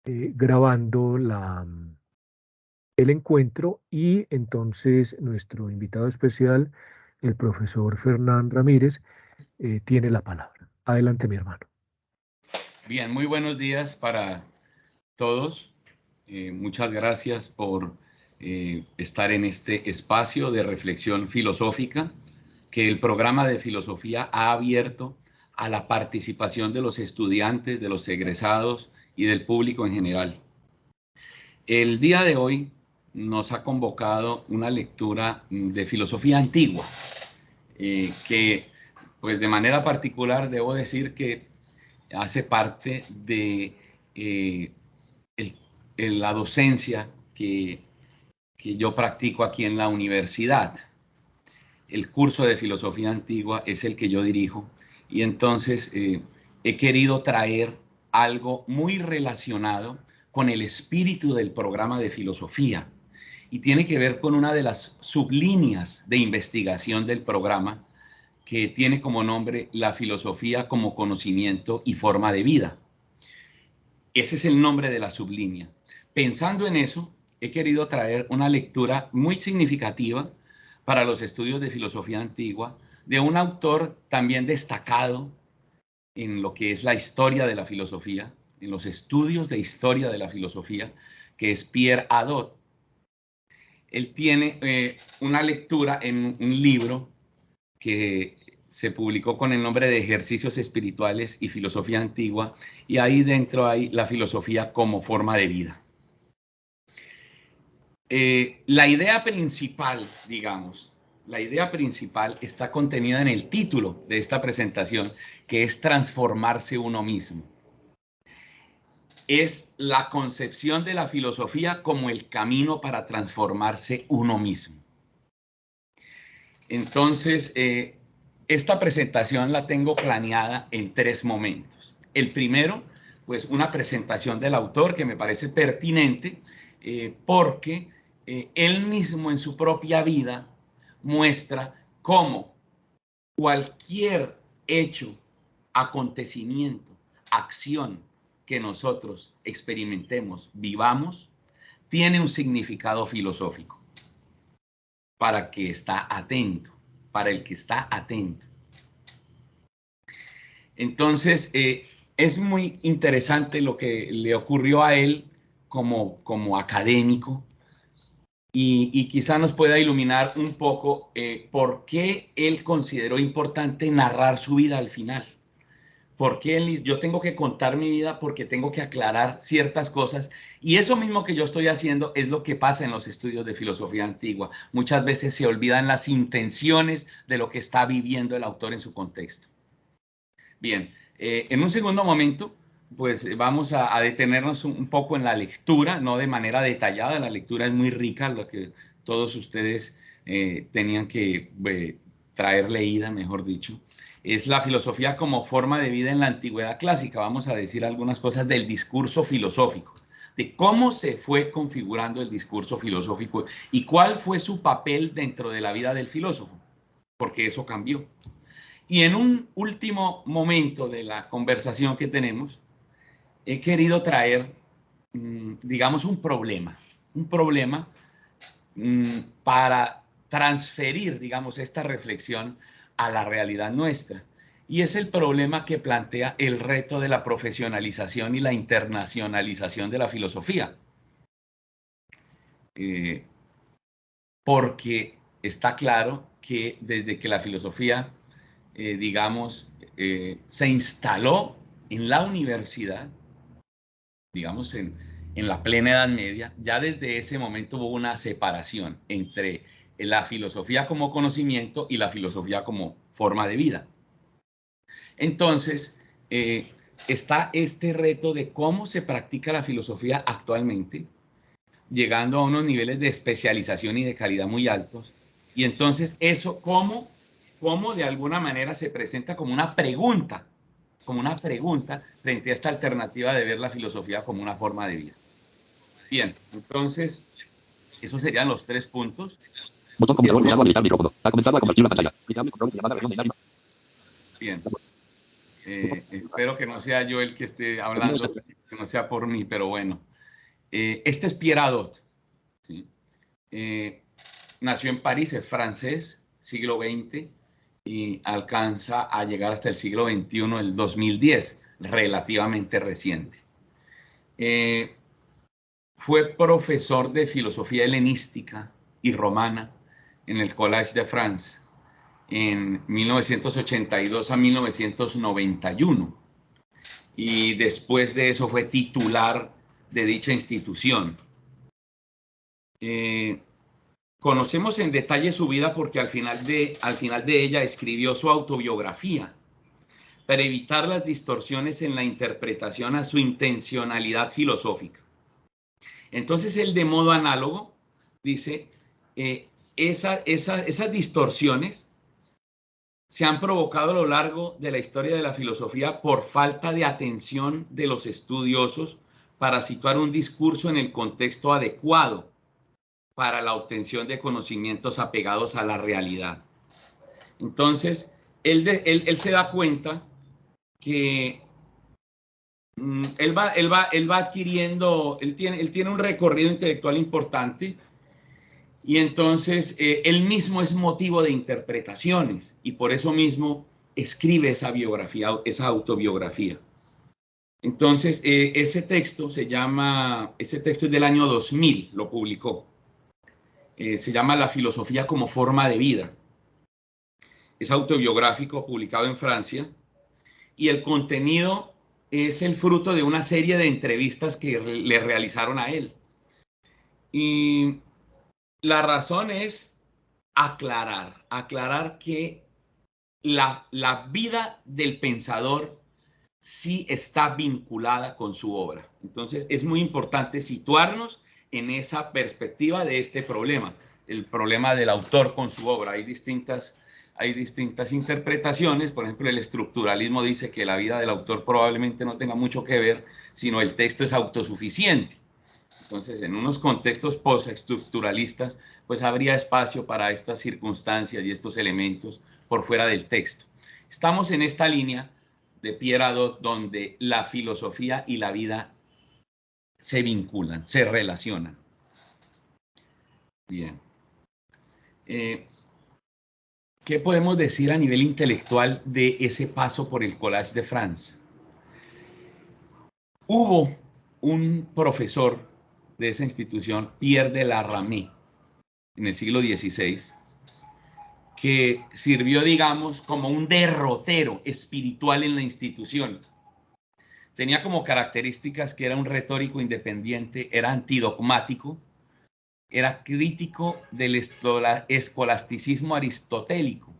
grabando el encuentro y entonces nuestro invitado especial, el profesor Fernán Ramírez, tiene la palabra. Adelante, mi hermano. Bien, muy buenos días para todos. Muchas gracias por estar en este espacio de reflexión filosófica que el programa de filosofía ha abierto a la participación de los estudiantes, de los egresados y del público en general. El día de hoy nos ha convocado una lectura de filosofía antigua, que pues de manera particular debo decir que hace parte de la docencia que yo practico aquí en la universidad. El curso de filosofía antigua es el que yo dirijo y entonces he querido traer algo muy relacionado con el espíritu del programa de filosofía y tiene que ver con una de las sublíneas de investigación del programa que tiene como nombre la filosofía como conocimiento y forma de vida. Ese es el nombre de la sublínea. Pensando en eso, he querido traer una lectura muy significativa para los estudios de filosofía antigua de un autor también destacado en lo que es la historia de la filosofía, en los estudios de historia de la filosofía, que es Pierre Hadot. Él tiene una lectura en un libro que se publicó con el nombre de Ejercicios Espirituales y Filosofía Antigua, y ahí dentro hay la filosofía como forma de vida. La idea principal, digamos, la idea principal está contenida en el título de esta presentación, que es transformarse uno mismo. Es la concepción de la filosofía como el camino para transformarse uno mismo. Entonces, esta presentación la tengo planeada en 3 momentos. El primero, pues una presentación del autor que me parece pertinente porque él mismo en su propia vida muestra cómo cualquier hecho, acontecimiento, acción que nosotros experimentemos, vivamos, tiene un significado filosófico para que está atento, para el que está atento. Entonces, es muy interesante lo que le ocurrió a él como académico y quizá nos pueda iluminar un poco por qué él consideró importante narrar su vida al final. Porque yo tengo que contar mi vida porque tengo que aclarar ciertas cosas y eso mismo que yo estoy haciendo es lo que pasa en los estudios de filosofía antigua. Muchas veces se olvidan las intenciones de lo que está viviendo el autor en su contexto. Bien, en un segundo momento, pues vamos a detenernos un poco en la lectura, no de manera detallada, la lectura es muy rica, lo que todos ustedes tenían que traer leída, mejor dicho. Es la filosofía como forma de vida en la antigüedad clásica. Vamos a decir algunas cosas del discurso filosófico, de cómo se fue configurando el discurso filosófico y cuál fue su papel dentro de la vida del filósofo, porque eso cambió. Y en un último momento de la conversación que tenemos, he querido traer, digamos, un problema para transferir, digamos, esta reflexión a la realidad nuestra. Y es el problema que plantea el reto de la profesionalización y la internacionalización de la filosofía. Porque está claro que desde que la filosofía, digamos, se instaló en la universidad, digamos, en la plena Edad Media, ya desde ese momento hubo una separación entre la filosofía como conocimiento y la filosofía como forma de vida. Entonces, está este reto de cómo se practica la filosofía actualmente, llegando a unos niveles de especialización y de calidad muy altos. Y entonces eso, ¿cómo de alguna manera se presenta como una pregunta frente a esta alternativa de ver la filosofía como una forma de vida? Bien, entonces, esos serían los 3 puntos. Botón combinador pulsado habilitar micrófono. Para comenzar a compartir la pantalla. Clicar el control de llamada versión binaria. Bien. Espero que no sea yo el que esté hablando, que no sea por mí, pero bueno. Este es Pierre Hadot, ¿sí? Nació en París, es francés, siglo XX, y alcanza a llegar hasta el siglo XXI, el 2010, relativamente reciente. Fue profesor de filosofía helenística y romana en el Collège de France en 1982 a 1991. Y después de eso fue titular de dicha institución. Conocemos en detalle su vida porque al final de ella escribió su autobiografía para evitar las distorsiones en la interpretación a su intencionalidad filosófica. Entonces él, de modo análogo, dice, esas distorsiones se han provocado a lo largo de la historia de la filosofía por falta de atención de los estudiosos para situar un discurso en el contexto adecuado para la obtención de conocimientos apegados a la realidad. Entonces, él se da cuenta que él va adquiriendo, él tiene un recorrido intelectual importante, y entonces él mismo es motivo de interpretaciones, y por eso mismo escribe esa biografía, esa autobiografía. Entonces, ese texto es del año 2000, lo publicó. Se llama La filosofía como forma de vida. Es autobiográfico, publicado en Francia, y el contenido es el fruto de una serie de entrevistas que le realizaron a él. Y la razón es aclarar que la vida del pensador sí está vinculada con su obra. Entonces es muy importante situarnos en esa perspectiva de este problema, el problema del autor con su obra. Hay distintas interpretaciones. Por ejemplo, el estructuralismo dice que la vida del autor probablemente no tenga mucho que ver, sino el texto es autosuficiente. Entonces, en unos contextos postestructuralistas, pues habría espacio para estas circunstancias y estos elementos por fuera del texto. Estamos en esta línea de Pierre Hadot, donde la filosofía y la vida se vinculan, se relacionan. Bien. ¿Qué podemos decir a nivel intelectual de ese paso por el Collège de France? Hubo un profesor de esa institución, Pierre de la Ramée, en el siglo XVI, que sirvió, digamos, como un derrotero espiritual en la institución. Tenía como características que era un retórico independiente, era antidogmático, era crítico del escolasticismo aristotélico,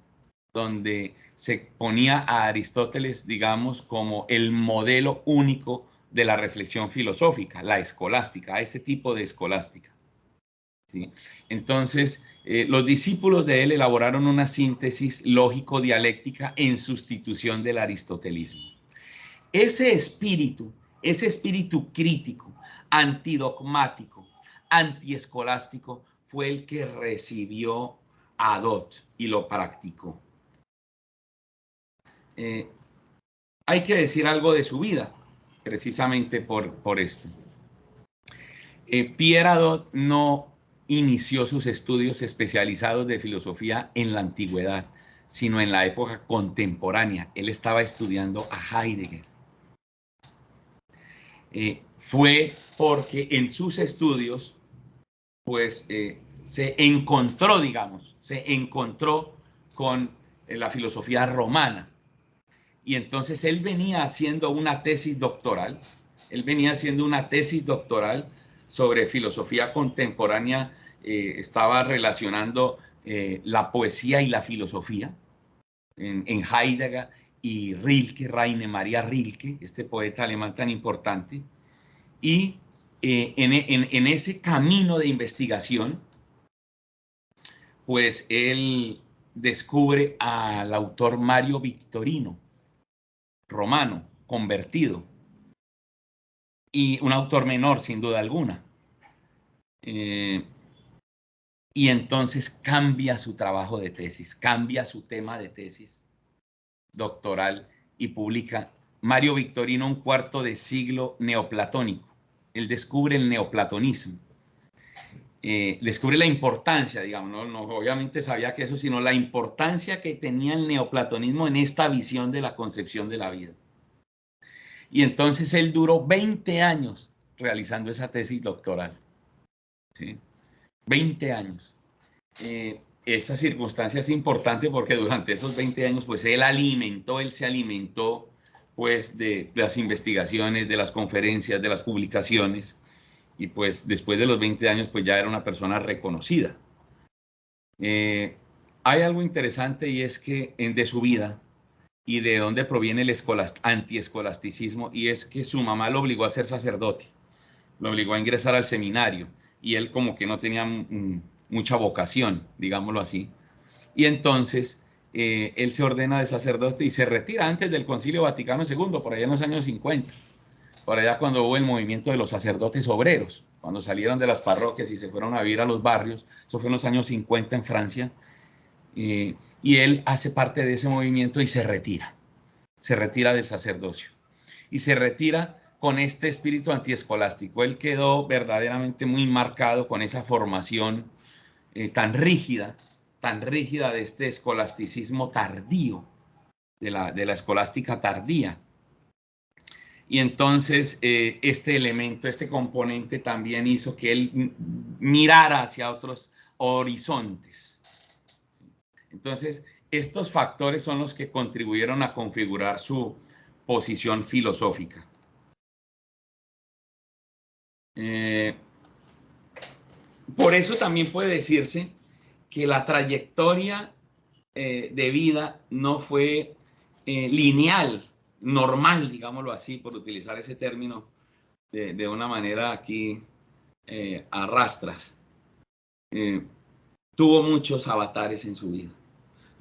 donde se ponía a Aristóteles, digamos, como el modelo único de la reflexión filosófica, la escolástica, a ese tipo de escolástica, ¿sí? Entonces, los discípulos de él elaboraron una síntesis lógico-dialéctica en sustitución del aristotelismo. Ese espíritu crítico, antidogmático, antiescolástico, fue el que recibió Hadot y lo practicó. Hay que decir algo de su vida, precisamente por esto. Pierre Hadot no inició sus estudios especializados de filosofía en la antigüedad, sino en la época contemporánea. Él estaba estudiando a Heidegger. Fue porque en sus estudios, pues, se encontró con la filosofía romana. Y entonces él venía haciendo una tesis doctoral, sobre filosofía contemporánea. Estaba relacionando la poesía y la filosofía en Heidegger y Rilke, Rainer Maria Rilke, este poeta alemán tan importante. Y en ese camino de investigación, pues él descubre al autor Mario Victorino, romano, convertido, y un autor menor, sin duda alguna. Y entonces cambia su trabajo de tesis, cambia su tema de tesis doctoral y publica Mario Victorino, un cuarto de siglo neoplatónico. Él descubre el neoplatonismo. Descubre la importancia, digamos, no obviamente sabía que eso, sino la importancia que tenía el neoplatonismo en esta visión de la concepción de la vida. Y entonces él duró 20 años realizando esa tesis doctoral. ¿Sí? 20 años. Esa circunstancia es importante porque durante esos 20 años, pues él se alimentó pues de las investigaciones, de las conferencias, de las publicaciones, y pues después de los 20 años, pues ya era una persona reconocida. Hay algo interesante y es que de su vida y de dónde proviene el antiescolasticismo, y es que su mamá lo obligó a ser sacerdote, lo obligó a ingresar al seminario, y él como que no tenía mucha vocación, digámoslo así, y entonces él se ordena de sacerdote y se retira antes del Concilio Vaticano II, por allá en los años 50, por allá cuando hubo el movimiento de los sacerdotes obreros, cuando salieron de las parroquias y se fueron a vivir a los barrios. Eso fue en los años 50 en Francia, y él hace parte de ese movimiento y se retira del sacerdocio y se retira con este espíritu antiescolástico. Él quedó verdaderamente muy marcado con esa formación tan rígida de este escolasticismo tardío, de la escolástica tardía. Y entonces este elemento, este componente también hizo que él mirara hacia otros horizontes. Entonces, estos factores son los que contribuyeron a configurar su posición filosófica. Por eso también puede decirse que la trayectoria de vida no fue lineal, normal, digámoslo así, por utilizar ese término de una manera aquí a rastras. Tuvo muchos avatares en su vida.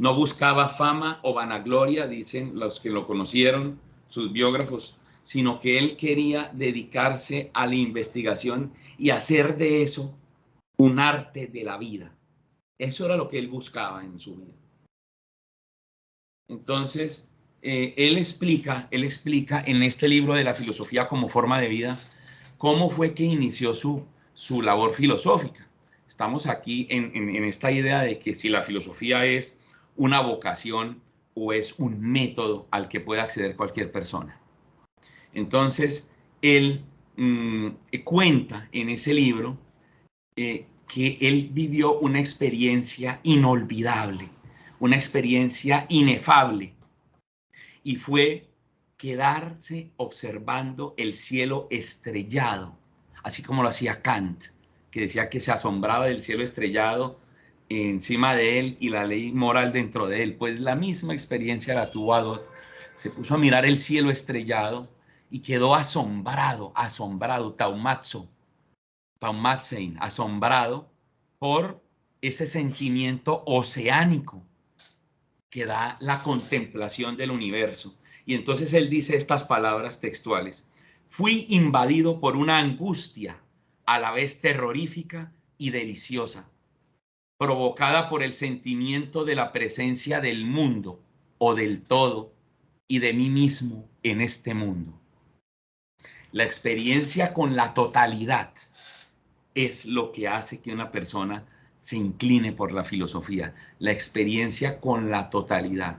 No buscaba fama o vanagloria, dicen los que lo conocieron, sus biógrafos, sino que él quería dedicarse a la investigación y hacer de eso un arte de la vida. Eso era lo que él buscaba en su vida. Entonces, él explica en este libro de la filosofía como forma de vida, cómo fue que inició su labor filosófica. Estamos aquí en esta idea de que si la filosofía es una vocación o es un método al que puede acceder cualquier persona. Entonces, él cuenta en ese libro que él vivió una experiencia inolvidable, una experiencia inefable, y fue quedarse observando el cielo estrellado, así como lo hacía Kant, que decía que se asombraba del cielo estrellado encima de él y la ley moral dentro de él. Pues la misma experiencia la tuvo Adot. Se puso a mirar el cielo estrellado y quedó asombrado, taumatzein, asombrado por ese sentimiento oceánico que da la contemplación del universo. Y entonces él dice estas palabras textuales: fui invadido por una angustia a la vez terrorífica y deliciosa, provocada por el sentimiento de la presencia del mundo o del todo y de mí mismo en este mundo. La experiencia con la totalidad es lo que hace que una persona se incline por la filosofía, la experiencia con la totalidad.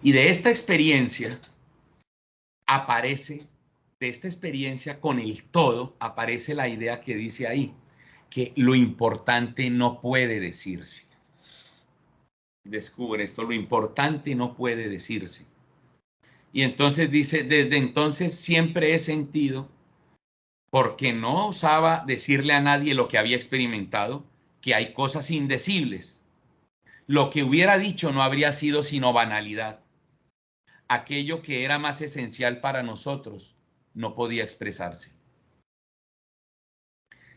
Y de esta experiencia con el todo, aparece la idea que dice ahí, que lo importante no puede decirse. Descubre esto, lo importante no puede decirse. Y entonces dice, desde entonces siempre he sentido, porque no osaba decirle a nadie lo que había experimentado, que hay cosas indecibles. Lo que hubiera dicho no habría sido sino banalidad. Aquello que era más esencial para nosotros no podía expresarse.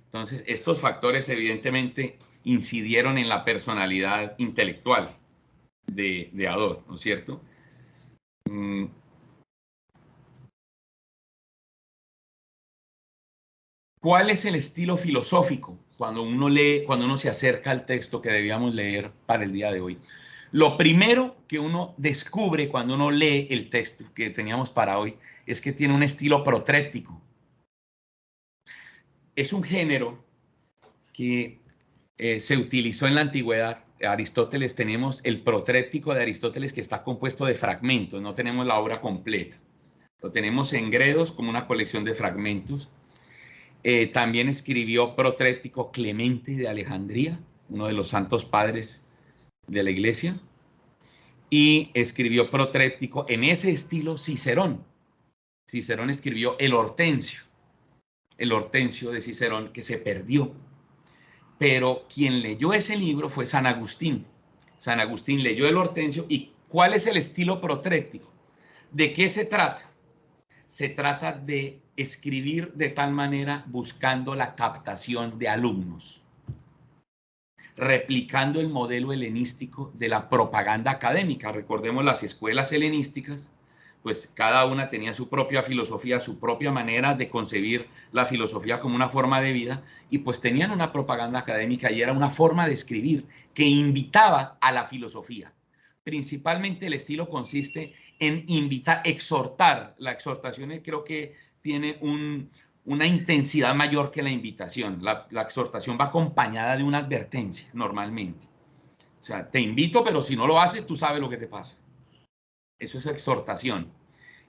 Entonces, estos factores evidentemente incidieron en la personalidad intelectual de Adot, ¿no es cierto? ¿Cuál es el estilo filosófico cuando uno lee, cuando uno se acerca al texto que debíamos leer para el día de hoy? Lo primero que uno descubre cuando uno lee el texto que teníamos para hoy es que tiene un estilo protréptico. Es un género que se utilizó en la antigüedad. Aristóteles, tenemos el protréptico de Aristóteles, que está compuesto de fragmentos, no tenemos la obra completa. Lo tenemos en Gredos como una colección de fragmentos. También escribió Protrético Clemente de Alejandría, uno de los santos padres de la iglesia, y escribió Protrético en ese estilo Cicerón. Cicerón escribió el Hortensio de Cicerón, que se perdió. Pero quien leyó ese libro fue San Agustín. San Agustín leyó el Hortensio. ¿Y cuál es el estilo protréctico? ¿De qué se trata? Se trata de escribir de tal manera buscando la captación de alumnos, replicando el modelo helenístico de la propaganda académica. Recordemos las escuelas helenísticas, pues cada una tenía su propia filosofía, su propia manera de concebir la filosofía como una forma de vida, y pues tenían una propaganda académica y era una forma de escribir que invitaba a la filosofía. Principalmente el estilo consiste en invitar, exhortar. La exhortación creo que tiene una intensidad mayor que la invitación. La exhortación va acompañada de una advertencia normalmente. O sea, te invito, pero si no lo haces, tú sabes lo que te pasa. Eso es exhortación.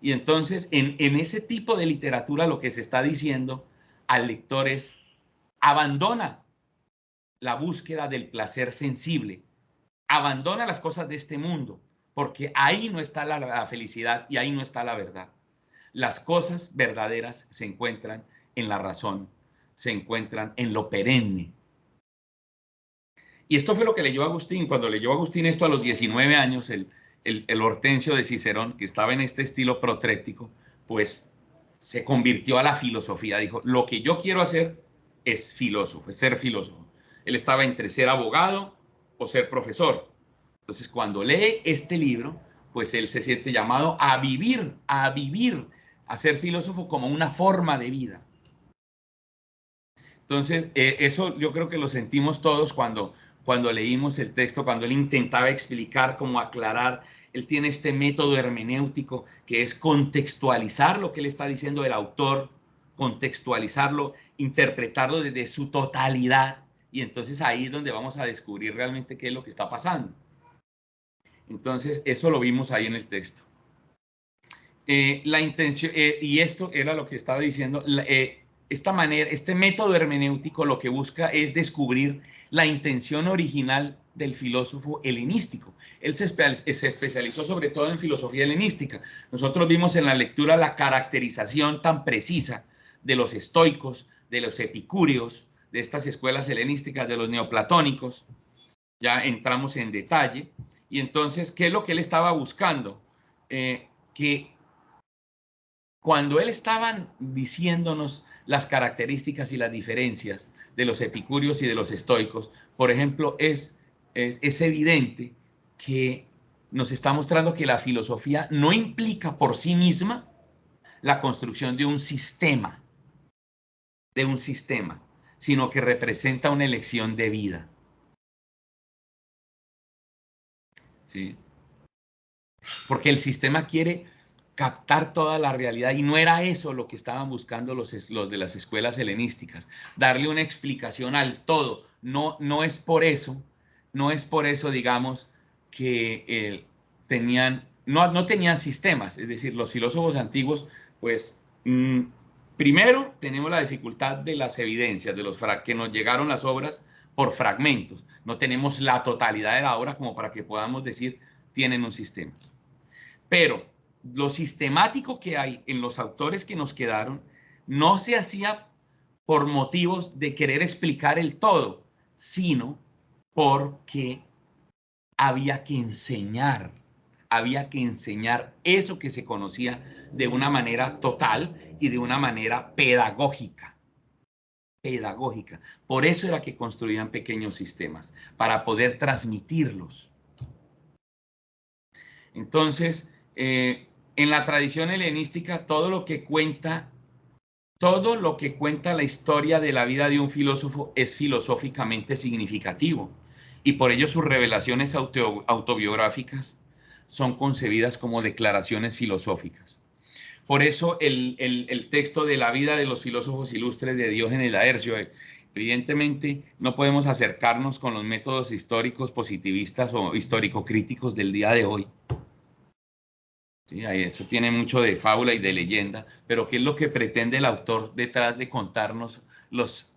Y entonces, en ese tipo de literatura, lo que se está diciendo al lector es: abandona la búsqueda del placer sensible, abandona las cosas de este mundo, porque ahí no está la felicidad y ahí no está la verdad. Las cosas verdaderas se encuentran en la razón, se encuentran en lo perenne. Y esto fue lo que leyó Agustín. Cuando leyó Agustín esto a los 19 años, el Hortensio de Cicerón, que estaba en este estilo protréctico, pues se convirtió a la filosofía. Dijo: lo que yo quiero hacer es filósofo, es ser filósofo. Él estaba entre ser abogado o ser profesor. Entonces, cuando lee este libro, pues él se siente llamado a vivir, a ser filósofo como una forma de vida. Entonces, eso yo creo que lo sentimos todos cuando leímos el texto, cuando él intentaba explicar, cómo aclarar. Él tiene este método hermenéutico que es contextualizar lo que él está diciendo el autor, contextualizarlo, interpretarlo desde su totalidad. Y entonces ahí es donde vamos a descubrir realmente qué es lo que está pasando. Entonces, eso lo vimos ahí en el texto. La intención, y esto era lo que estaba diciendo, esta manera, este método hermenéutico lo que busca es descubrir la intención original del filósofo helenístico. Él se especializó sobre todo en filosofía helenística. Nosotros vimos en la lectura la caracterización tan precisa de los estoicos, de los epicúreos, de estas escuelas helenísticas, de los neoplatónicos. Ya entramos en detalle. Y entonces, ¿qué es lo que él estaba buscando? Que cuando él estaba diciéndonos las características y las diferencias de los epicúreos y de los estoicos, por ejemplo, es evidente que nos está mostrando que la filosofía no implica por sí misma la construcción de un sistema, sino que representa una elección de vida. ¿Sí? Porque el sistema quiere captar toda la realidad y no era eso lo que estaban buscando los de las escuelas helenísticas, darle una explicación al todo. No es por eso, digamos, que no tenían sistemas. Es decir, los filósofos antiguos, pues, primero tenemos la dificultad de las evidencias, que nos llegaron las obras por fragmentos. No tenemos la totalidad de la obra como para que podamos decir tienen un sistema. Pero lo sistemático que hay en los autores que nos quedaron no se hacía por motivos de querer explicar el todo, sino porque había que enseñar eso que se conocía de una manera total y de una manera pedagógica. Por eso era que construían pequeños sistemas, para poder transmitirlos. Entonces, en la tradición helenística, todo lo que cuenta la historia de la vida de un filósofo es filosóficamente significativo. y por ello sus revelaciones autobiográficas son concebidas como declaraciones filosóficas. Por eso el texto de la vida de los filósofos ilustres de Diógenes Laercio, evidentemente no podemos acercarnos con los métodos históricos positivistas o histórico-críticos del día de hoy. Sí, eso tiene mucho de fábula y de leyenda, pero ¿qué es lo que pretende el autor detrás de contarnos las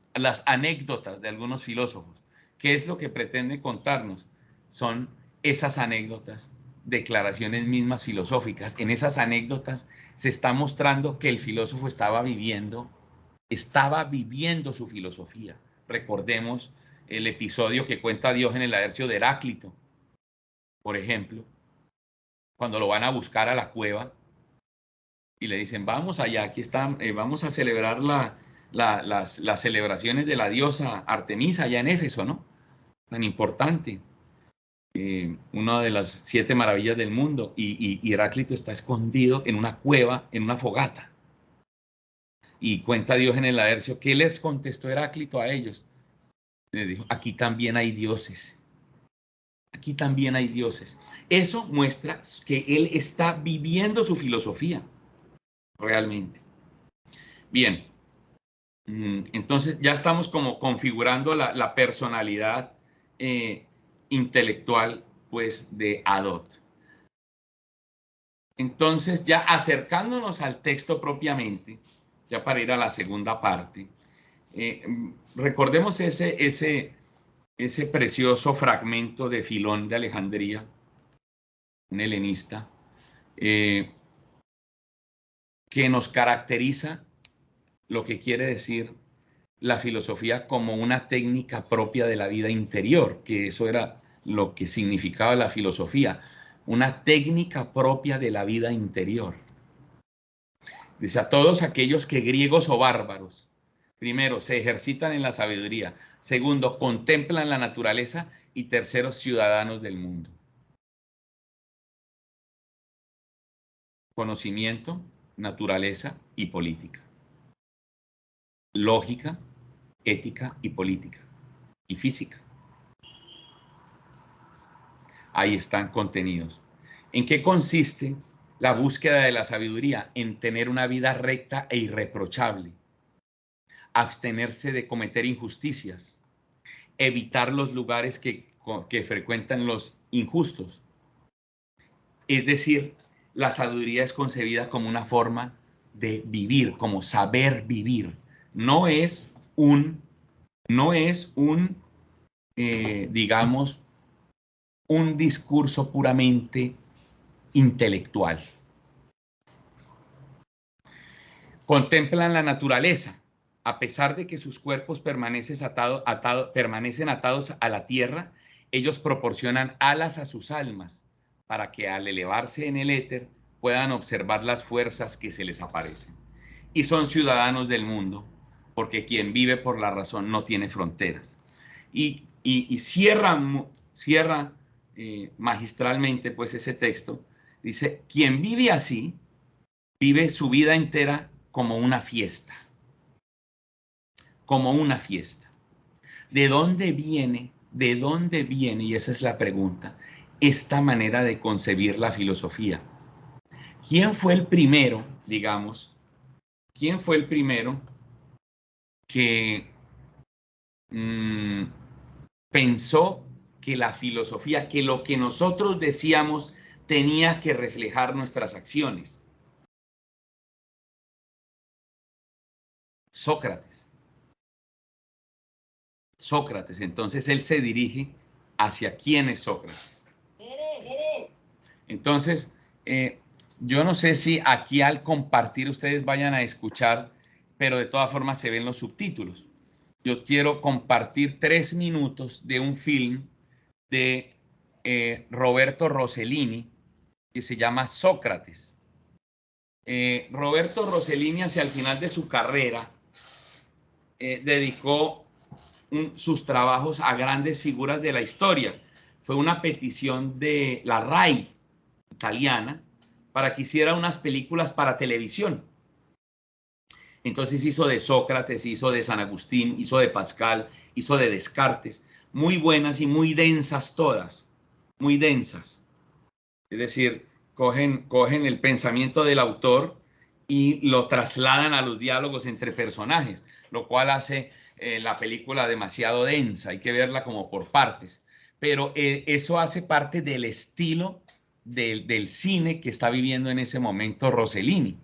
anécdotas de algunos filósofos? ¿Qué es lo que pretende contarnos? Son esas anécdotas, declaraciones mismas filosóficas. En esas anécdotas se está mostrando que el filósofo estaba viviendo su filosofía. Recordemos el episodio que cuenta Diógenes Laercio de Heráclito, por ejemplo, cuando lo van a buscar a la cueva y le dicen, vamos allá, aquí están, vamos a celebrar las celebraciones de la diosa Artemisa allá en Éfeso, ¿no? Tan importante. Una de las 7 maravillas del mundo, y Heráclito está escondido en una cueva, en una fogata. Y cuenta Diógenes Laercio, ¿qué les contestó Heráclito a ellos? Les dijo, aquí también hay dioses. Aquí también hay dioses. Eso muestra que él está viviendo su filosofía, realmente. Bien, entonces ya estamos como configurando la personalidad intelectual, pues, de Hadot. Entonces, ya acercándonos al texto propiamente, ya para ir a la segunda parte, recordemos ese precioso fragmento de Filón de Alejandría, un helenista, que nos caracteriza lo que quiere decir la filosofía como una técnica propia de la vida interior, que eso era lo que significaba la filosofía, una técnica propia de la vida interior. Dice, a todos aquellos que griegos o bárbaros, primero, se ejercitan en la sabiduría, segundo, contemplan la naturaleza y tercero, ciudadanos del mundo. Conocimiento, naturaleza y política. Lógica, ética y política. Y física. Ahí están contenidos. ¿En qué consiste la búsqueda de la sabiduría? En tener una vida recta e irreprochable. Abstenerse de cometer injusticias. Evitar los lugares que frecuentan los injustos. Es decir, la sabiduría es concebida como una forma de vivir, como saber vivir. No es digamos, un discurso puramente intelectual. Contemplan la naturaleza, a pesar de que sus cuerpos permanecen atados a la tierra, ellos proporcionan alas a sus almas para que al elevarse en el éter puedan observar las fuerzas que se les aparecen. Y son ciudadanos del mundo, porque quien vive por la razón no tiene fronteras. Y cierra magistralmente pues ese texto. Dice, quien vive así, vive su vida entera como una fiesta. Como una fiesta. ¿De dónde viene? ¿De dónde viene? Y esa es la pregunta. Esta manera de concebir la filosofía. ¿Quién fue el primero, digamos? ¿Quién fue el primero que pensó que la filosofía, que lo que nosotros decíamos tenía que reflejar nuestras acciones? Sócrates. Sócrates. Entonces él se dirige hacia quién es Sócrates. Entonces, yo no sé si aquí al compartir ustedes vayan a escuchar, pero de todas formas se ven los subtítulos. Yo quiero compartir 3 minutos de un film de Roberto Rossellini que se llama Sócrates. Roberto Rossellini hacia el final de su carrera dedicó sus trabajos a grandes figuras de la historia. Fue una petición de la RAI italiana para que hiciera unas películas para televisión. Entonces hizo de Sócrates, hizo de San Agustín, hizo de Pascal, hizo de Descartes, muy buenas y muy densas todas, muy densas. Es decir, cogen el pensamiento del autor y lo trasladan a los diálogos entre personajes, lo cual hace la película demasiado densa, hay que verla como por partes. Pero eso hace parte del estilo del cine que está viviendo en ese momento Rossellini,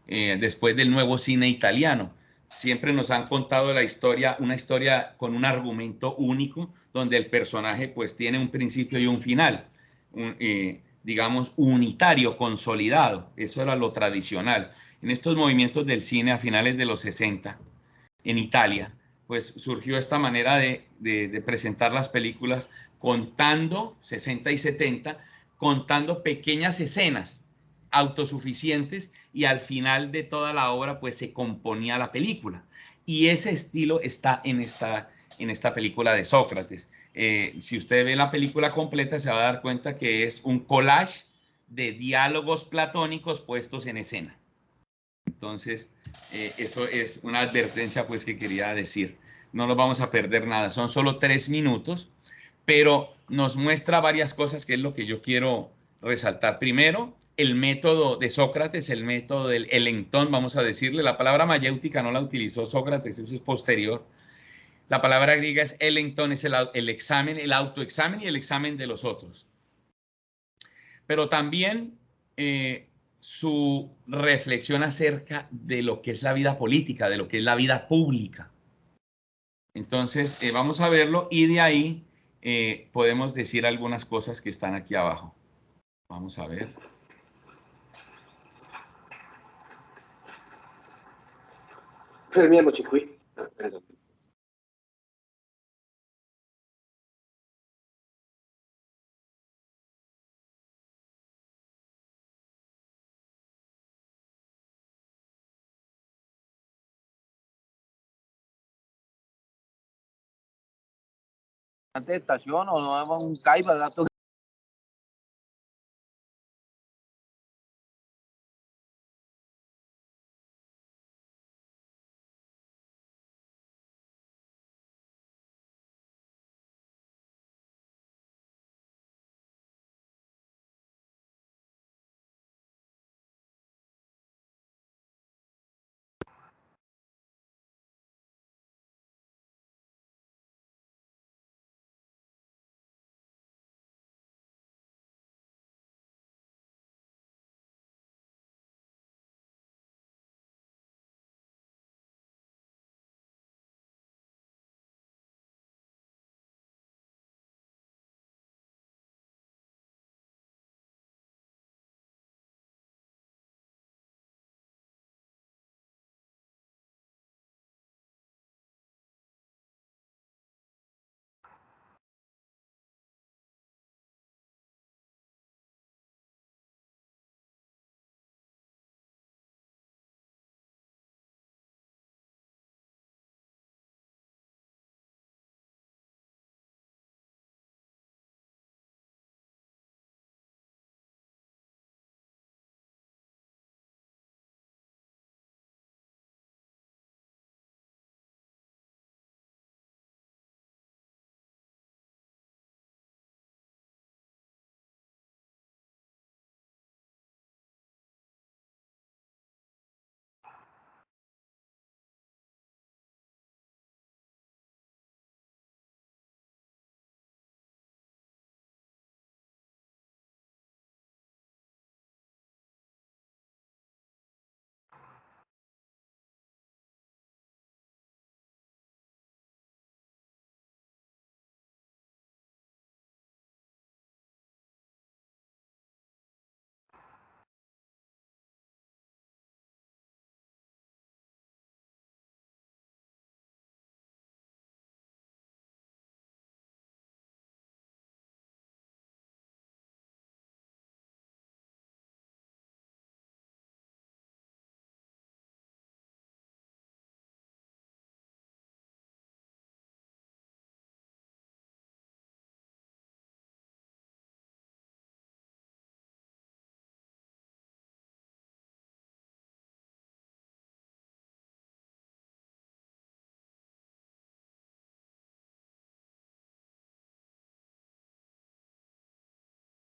después del nuevo cine italiano. Siempre nos han contado la historia, una historia con un argumento único, donde el personaje pues tiene un principio y un final, digamos, unitario, consolidado. Eso era lo tradicional. En estos movimientos del cine a finales de los 60, en Italia, pues surgió esta manera de presentar las películas contando, 60 y 70, contando pequeñas escenas autosuficientes y al final de toda la obra pues se componía la película. Y ese estilo está en esta película de Sócrates. Si usted ve la película completa se va a dar cuenta que es un collage de diálogos platónicos puestos en escena. Entonces, eso es una advertencia pues que quería decir. No nos vamos a perder nada, son solo 3 minutos, pero nos muestra varias cosas que es lo que yo quiero resaltar. Primero, el método de Sócrates, el método del elentón, vamos a decirle. La palabra mayéutica no la utilizó Sócrates, eso es posterior. La palabra griega es elentón, es el examen, el autoexamen y el examen de los otros. Pero también su reflexión acerca de lo que es la vida política, de lo que es la vida pública. Entonces, vamos a verlo y de ahí podemos decir algunas cosas que están aquí abajo. Vamos a ver. Fermiamoci qui. Estación o no un caiba gato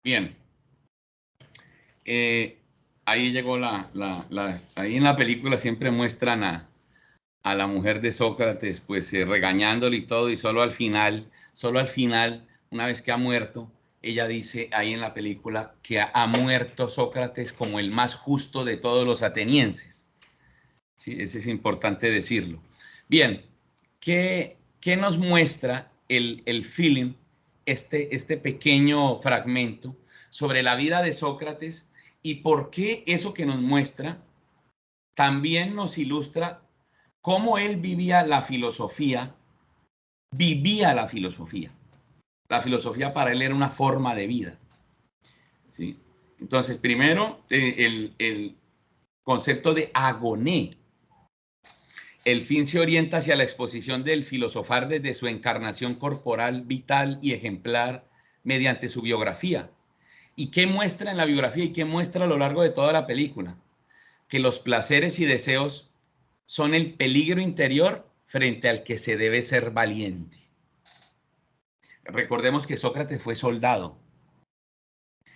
Bien. Ahí llegó ahí en la película siempre muestran a la mujer de Sócrates, pues regañándole y todo, y solo al final, una vez que ha muerto, ella dice ahí en la película que ha muerto Sócrates como el más justo de todos los atenienses. Sí, eso es importante decirlo. Bien, ¿qué nos muestra el film, este pequeño fragmento sobre la vida de Sócrates y por qué eso que nos muestra también nos ilustra cómo él vivía la filosofía? La filosofía para él era una forma de vida. ¿Sí? Entonces, primero, el concepto de agoné. El fin se orienta hacia la exposición del filosofar desde su encarnación corporal, vital y ejemplar mediante su biografía. ¿Y qué muestra en la biografía y qué muestra a lo largo de toda la película? Que los placeres y deseos son el peligro interior frente al que se debe ser valiente. Recordemos que Sócrates fue soldado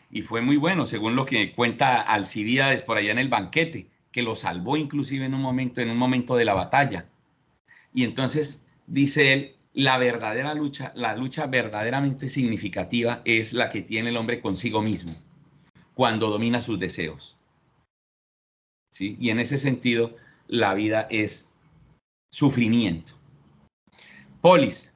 y fue muy bueno, según lo que cuenta Alcibíades por allá en el banquete, que lo salvó inclusive en un momento de la batalla. Y entonces dice él, la lucha verdaderamente significativa es la que tiene el hombre consigo mismo, cuando domina sus deseos. ¿Sí? Y en ese sentido, la vida es sufrimiento. Polis.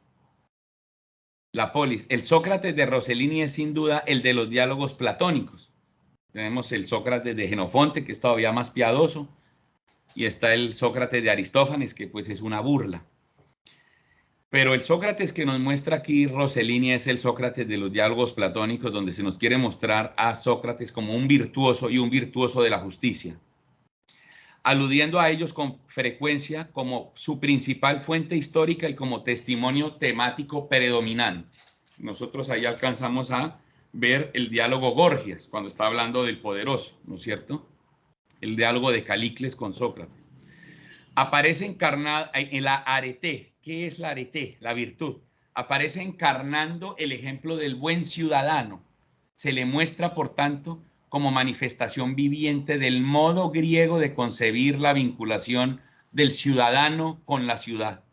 La polis. El Sócrates de Rossellini es sin duda el de los diálogos platónicos. Tenemos el Sócrates de Jenofonte, que es todavía más piadoso, y está el Sócrates de Aristófanes, que pues es una burla. Pero el Sócrates que nos muestra aquí Rossellini es el Sócrates de los diálogos platónicos, donde se nos quiere mostrar a Sócrates como un virtuoso y un virtuoso de la justicia, aludiendo a ellos con frecuencia como su principal fuente histórica y como testimonio temático predominante. Nosotros ahí alcanzamos a ver el diálogo Gorgias, cuando está hablando del poderoso, ¿no es cierto? El diálogo de Calicles con Sócrates. Aparece encarnada en la arete. ¿Qué es la arete? La virtud. Aparece encarnando el ejemplo del buen ciudadano. Se le muestra, por tanto, como manifestación viviente del modo griego de concebir la vinculación del ciudadano con la ciudad.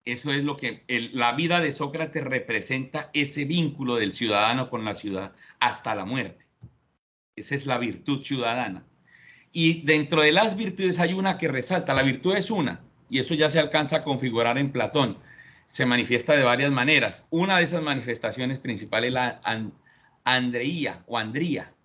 Eso es lo que la vida de Sócrates representa, ese vínculo del ciudadano con la ciudad hasta la muerte. Esa es la virtud ciudadana. Y dentro de las virtudes hay una que resalta. La virtud es una, y eso ya se alcanza a configurar en Platón. Se manifiesta de varias maneras. Una de esas manifestaciones principales es la andreía o andría.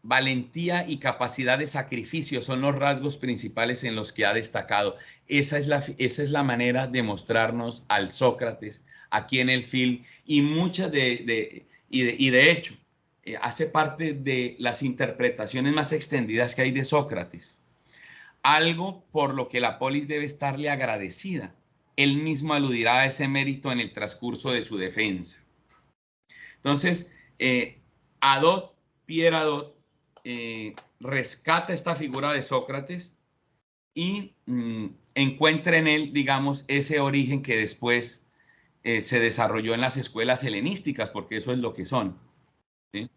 Valentía y capacidad de sacrificio son los rasgos principales en los que ha destacado. Esa es la manera de mostrarnos al Sócrates aquí en el film, y muchas de hecho, hace parte de las interpretaciones más extendidas que hay de Sócrates. Algo por lo que la polis debe estarle agradecida. Él mismo aludirá a ese mérito en el transcurso de su defensa. Entonces, Pierre Hadot rescata esta figura de Sócrates y encuentra en él, digamos, ese origen que después se desarrolló en las escuelas helenísticas, porque eso es lo que son. ¿Sí?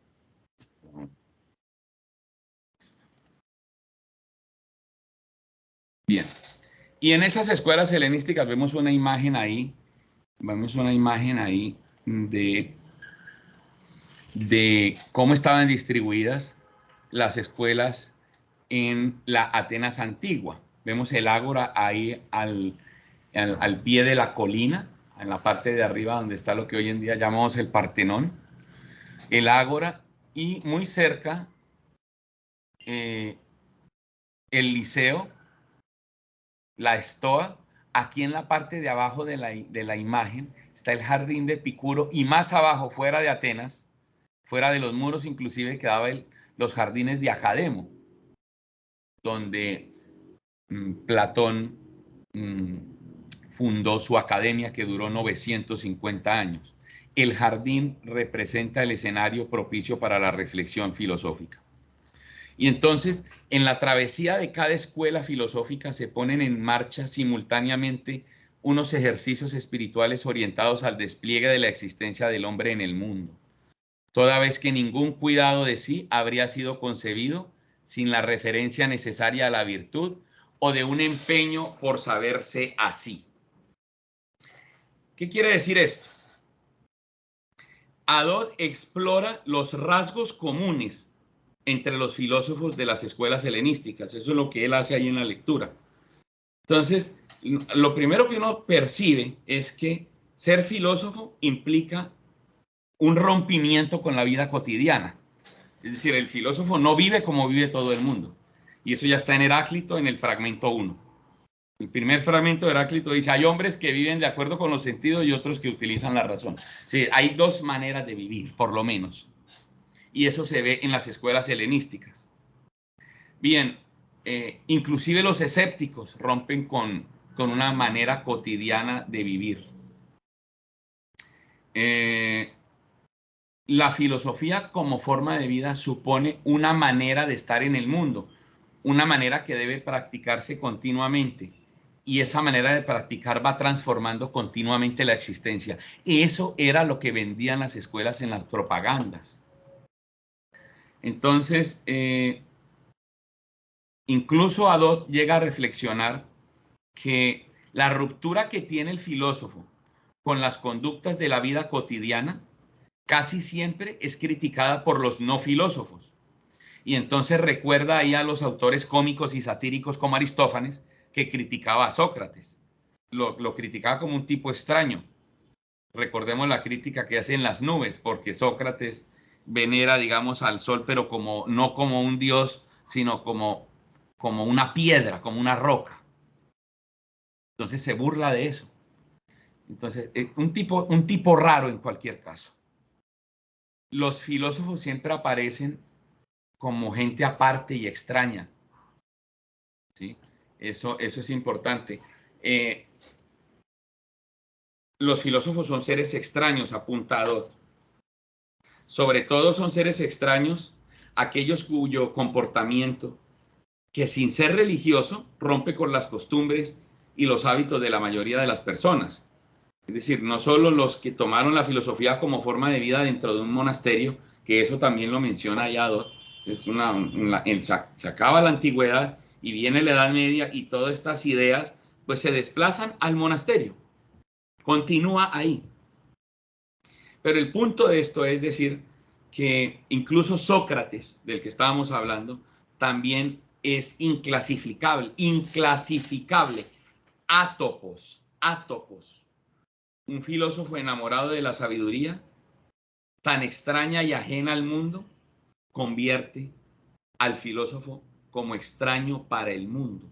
Bien. Y en esas escuelas helenísticas vemos una imagen ahí de cómo estaban distribuidas las escuelas en la Atenas antigua. Vemos el ágora ahí al pie de la colina, en la parte de arriba donde está lo que hoy en día llamamos el Partenón, el ágora, y muy cerca el Liceo, la Estoa. Aquí en la parte de abajo de la imagen está el jardín de Epicuro, y más abajo, fuera de Atenas, fuera de los muros inclusive, quedaban los jardines de Academo, donde Platón fundó su academia, que duró 950 años. El jardín representa el escenario propicio para la reflexión filosófica. Y entonces, en la travesía de cada escuela filosófica se ponen en marcha simultáneamente unos ejercicios espirituales orientados al despliegue de la existencia del hombre en el mundo, toda vez que ningún cuidado de sí habría sido concebido sin la referencia necesaria a la virtud o de un empeño por saberse así. ¿Qué quiere decir esto? Adot explora los rasgos comunes entre los filósofos de las escuelas helenísticas. Eso es lo que él hace ahí en la lectura. Entonces, lo primero que uno percibe es que ser filósofo implica un rompimiento con la vida cotidiana. Es decir, el filósofo no vive como vive todo el mundo. Y eso ya está en Heráclito en el fragmento 1. El primer fragmento de Heráclito dice, hay hombres que viven de acuerdo con los sentidos y otros que utilizan la razón. Sí, hay dos maneras de vivir, por lo menos. Y eso se ve en las escuelas helenísticas. Bien, inclusive los escépticos rompen con una manera cotidiana de vivir. La filosofía como forma de vida supone una manera de estar en el mundo, una manera que debe practicarse continuamente. Y esa manera de practicar va transformando continuamente la existencia. Y eso era lo que vendían las escuelas en las propagandas. Entonces, incluso Adot llega a reflexionar que la ruptura que tiene el filósofo con las conductas de la vida cotidiana casi siempre es criticada por los no filósofos. Y entonces recuerda ahí a los autores cómicos y satíricos como Aristófanes, que criticaba a Sócrates. Lo criticaba como un tipo extraño. Recordemos la crítica que hace en Las nubes, porque Sócrates venera, digamos, al sol, pero no como un dios, sino como una piedra, como una roca. Entonces se burla de eso. Entonces, un tipo raro en cualquier caso. Los filósofos siempre aparecen como gente aparte y extraña. ¿Sí? Eso es importante. Los filósofos son seres extraños, apunta Adot. Sobre todo son seres extraños aquellos cuyo comportamiento, que sin ser religioso, rompe con las costumbres y los hábitos de la mayoría de las personas. Es decir, no solo los que tomaron la filosofía como forma de vida dentro de un monasterio, que eso también lo menciona Adot. Se acaba la antigüedad y viene la Edad Media y todas estas ideas pues se desplazan al monasterio. Continúa ahí. Pero el punto de esto es decir que incluso Sócrates, del que estábamos hablando, también es inclasificable. Átopos. Un filósofo enamorado de la sabiduría, tan extraña y ajena al mundo, convierte al filósofo como extraño para el mundo.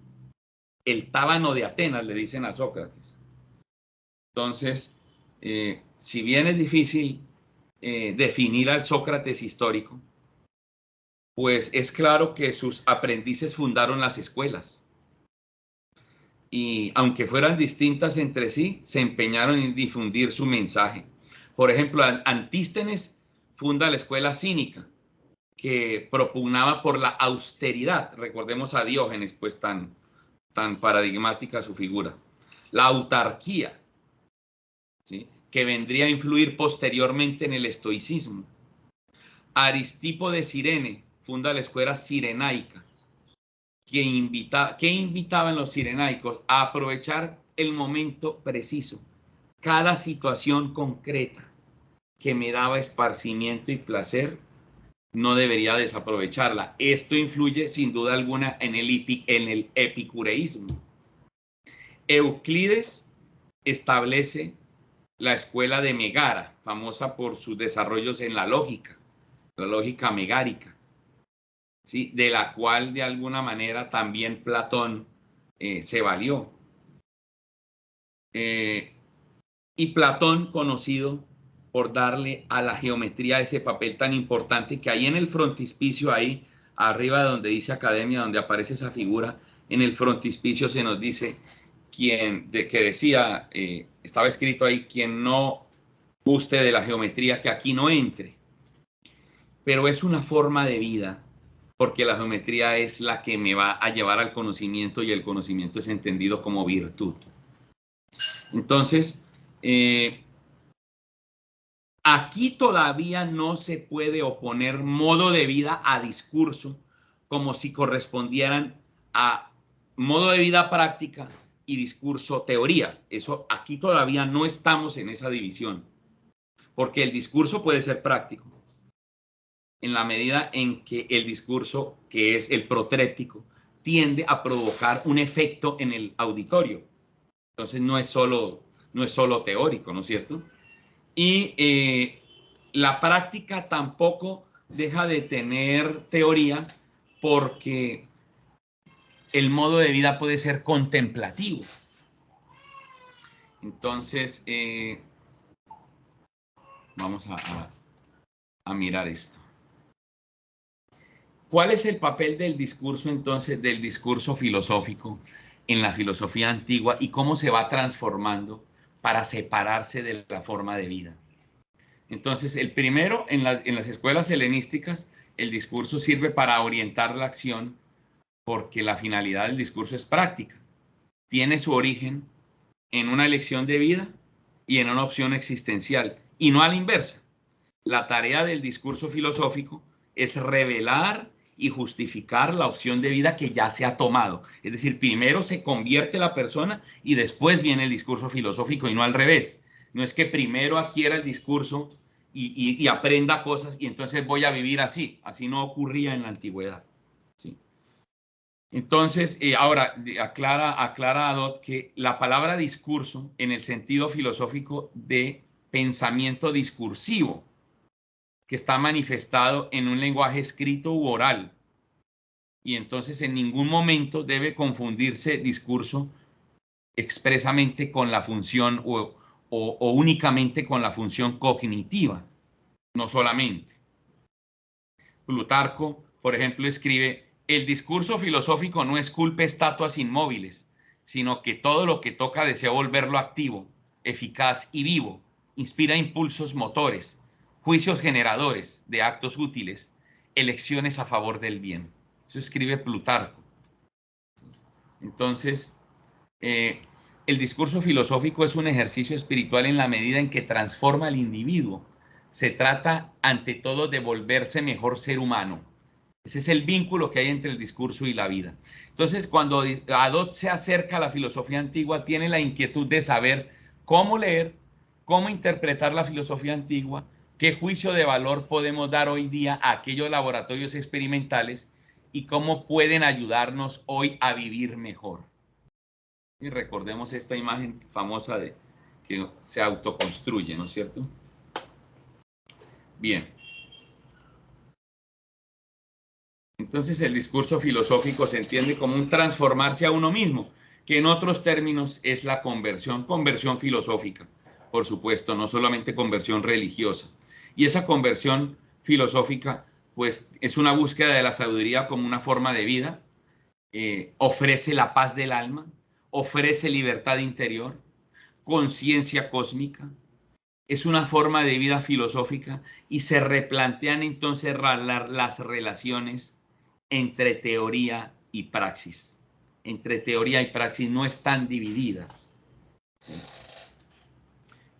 El tábano de Atenas, le dicen a Sócrates. Entonces, si bien es difícil definir al Sócrates histórico, pues es claro que sus aprendices fundaron las escuelas. Y aunque fueran distintas entre sí, se empeñaron en difundir su mensaje. Por ejemplo, Antístenes funda la escuela cínica, que propugnaba por la austeridad. Recordemos a Diógenes, pues tan paradigmática su figura. La autarquía, ¿sí?, que vendría a influir posteriormente en el estoicismo. Aristipo de Cirene funda la escuela cirenaica, que invitaban los cirenaicos a aprovechar el momento preciso, cada situación concreta que me daba esparcimiento y placer, no debería desaprovecharla. Esto influye sin duda alguna en el epicureísmo. Euclides establece la escuela de Megara, famosa por sus desarrollos en la lógica megárica, ¿sí?, de la cual de alguna manera también Platón se valió. Y Platón, conocido por darle a la geometría ese papel tan importante, que ahí en el frontispicio, ahí arriba donde dice academia, donde aparece esa figura, en el frontispicio se nos dice que decía, estaba escrito ahí, quien no guste de la geometría, que aquí no entre. Pero es una forma de vida, porque la geometría es la que me va a llevar al conocimiento y el conocimiento es entendido como virtud. Entonces, aquí todavía no se puede oponer modo de vida a discurso como si correspondieran a modo de vida práctica y discurso teoría. Eso aquí todavía no estamos en esa división, porque el discurso puede ser práctico en la medida en que el discurso, que es el protréptico, tiende a provocar un efecto en el auditorio. Entonces no es solo teórico, ¿no es cierto? Y la práctica tampoco deja de tener teoría, porque el modo de vida puede ser contemplativo. Entonces, vamos a mirar esto. ¿Cuál es el papel del discurso entonces, del discurso filosófico en la filosofía antigua, y cómo se va transformando para separarse de la forma de vida? Entonces, el primero, en las escuelas helenísticas, el discurso sirve para orientar la acción, porque la finalidad del discurso es práctica. Tiene su origen en una elección de vida y en una opción existencial, y no a la inversa. La tarea del discurso filosófico es revelar y justificar la opción de vida que ya se ha tomado. Es decir, primero se convierte la persona y después viene el discurso filosófico, y no al revés. No es que primero adquiera el discurso y aprenda cosas y entonces voy a vivir así. Así no ocurría en la antigüedad. ¿Sí? Entonces, ahora aclara Adot que la palabra discurso en el sentido filosófico de pensamiento discursivo, que está manifestado en un lenguaje escrito u oral, y entonces en ningún momento debe confundirse discurso expresamente con la función o únicamente con la función cognitiva, no solamente. Plutarco, por ejemplo, escribe: el discurso filosófico no esculpe estatuas inmóviles, sino que todo lo que toca desea volverlo activo, eficaz y vivo, inspira impulsos motores, juicios generadores de actos útiles, elecciones a favor del bien. Eso escribe Plutarco. Entonces, el discurso filosófico es un ejercicio espiritual en la medida en que transforma al individuo. Se trata, ante todo, de volverse mejor ser humano. Ese es el vínculo que hay entre el discurso y la vida. Entonces, cuando Adot se acerca a la filosofía antigua, tiene la inquietud de saber cómo leer, cómo interpretar la filosofía antigua, qué juicio de valor podemos dar hoy día a aquellos laboratorios experimentales y cómo pueden ayudarnos hoy a vivir mejor. Y recordemos esta imagen famosa de que se autoconstruye, ¿no es cierto? Bien. Entonces el discurso filosófico se entiende como un transformarse a uno mismo, que en otros términos es la conversión filosófica, por supuesto, no solamente conversión religiosa. Y esa conversión filosófica, pues, es una búsqueda de la sabiduría como una forma de vida, ofrece la paz del alma, ofrece libertad interior, conciencia cósmica, es una forma de vida filosófica, y se replantean entonces las relaciones entre teoría y praxis. Entre teoría y praxis no están divididas. ¿Sí?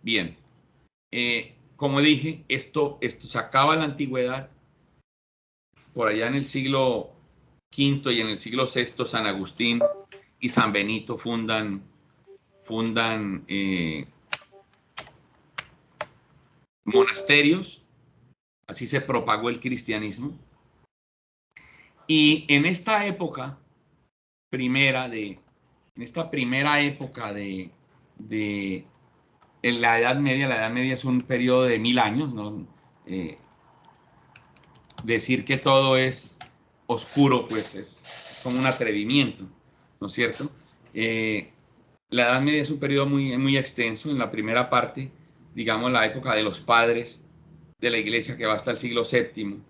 Bien, como dije, esto se acaba en la antigüedad. Por allá en el siglo V y en el siglo VI, San Agustín y San Benito fundan monasterios. Así se propagó el cristianismo. Y en esta época en la Edad Media es un periodo de 1000 años, ¿no? Decir que todo es oscuro, pues es como un atrevimiento, ¿no es cierto? La Edad Media es un periodo muy, muy extenso. En la primera parte, digamos, la época de los padres de la Iglesia, que va hasta el siglo VII,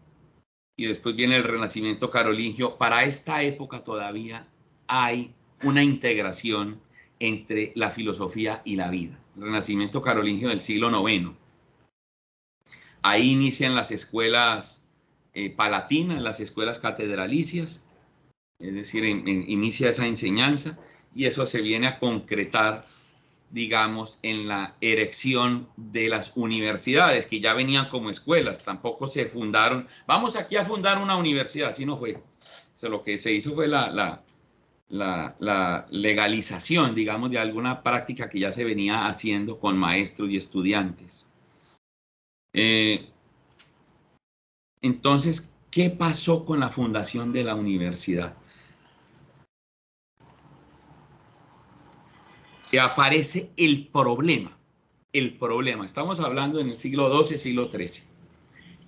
y después viene el Renacimiento carolingio. Para esta época todavía hay una integración entre la filosofía y la vida. El Renacimiento carolingio del siglo IX. Ahí inician las escuelas palatinas, las escuelas catedralicias, es decir, inicia esa enseñanza, y eso se viene a concretar digamos, en la erección de las universidades, que ya venían como escuelas, tampoco se fundaron, vamos aquí a fundar una universidad, así no fue. Lo que se hizo fue la legalización, digamos, de alguna práctica que ya se venía haciendo con maestros y estudiantes. Entonces, ¿qué pasó con la fundación de la universidad? Que aparece el problema. Estamos hablando en el siglo XII, siglo XIII.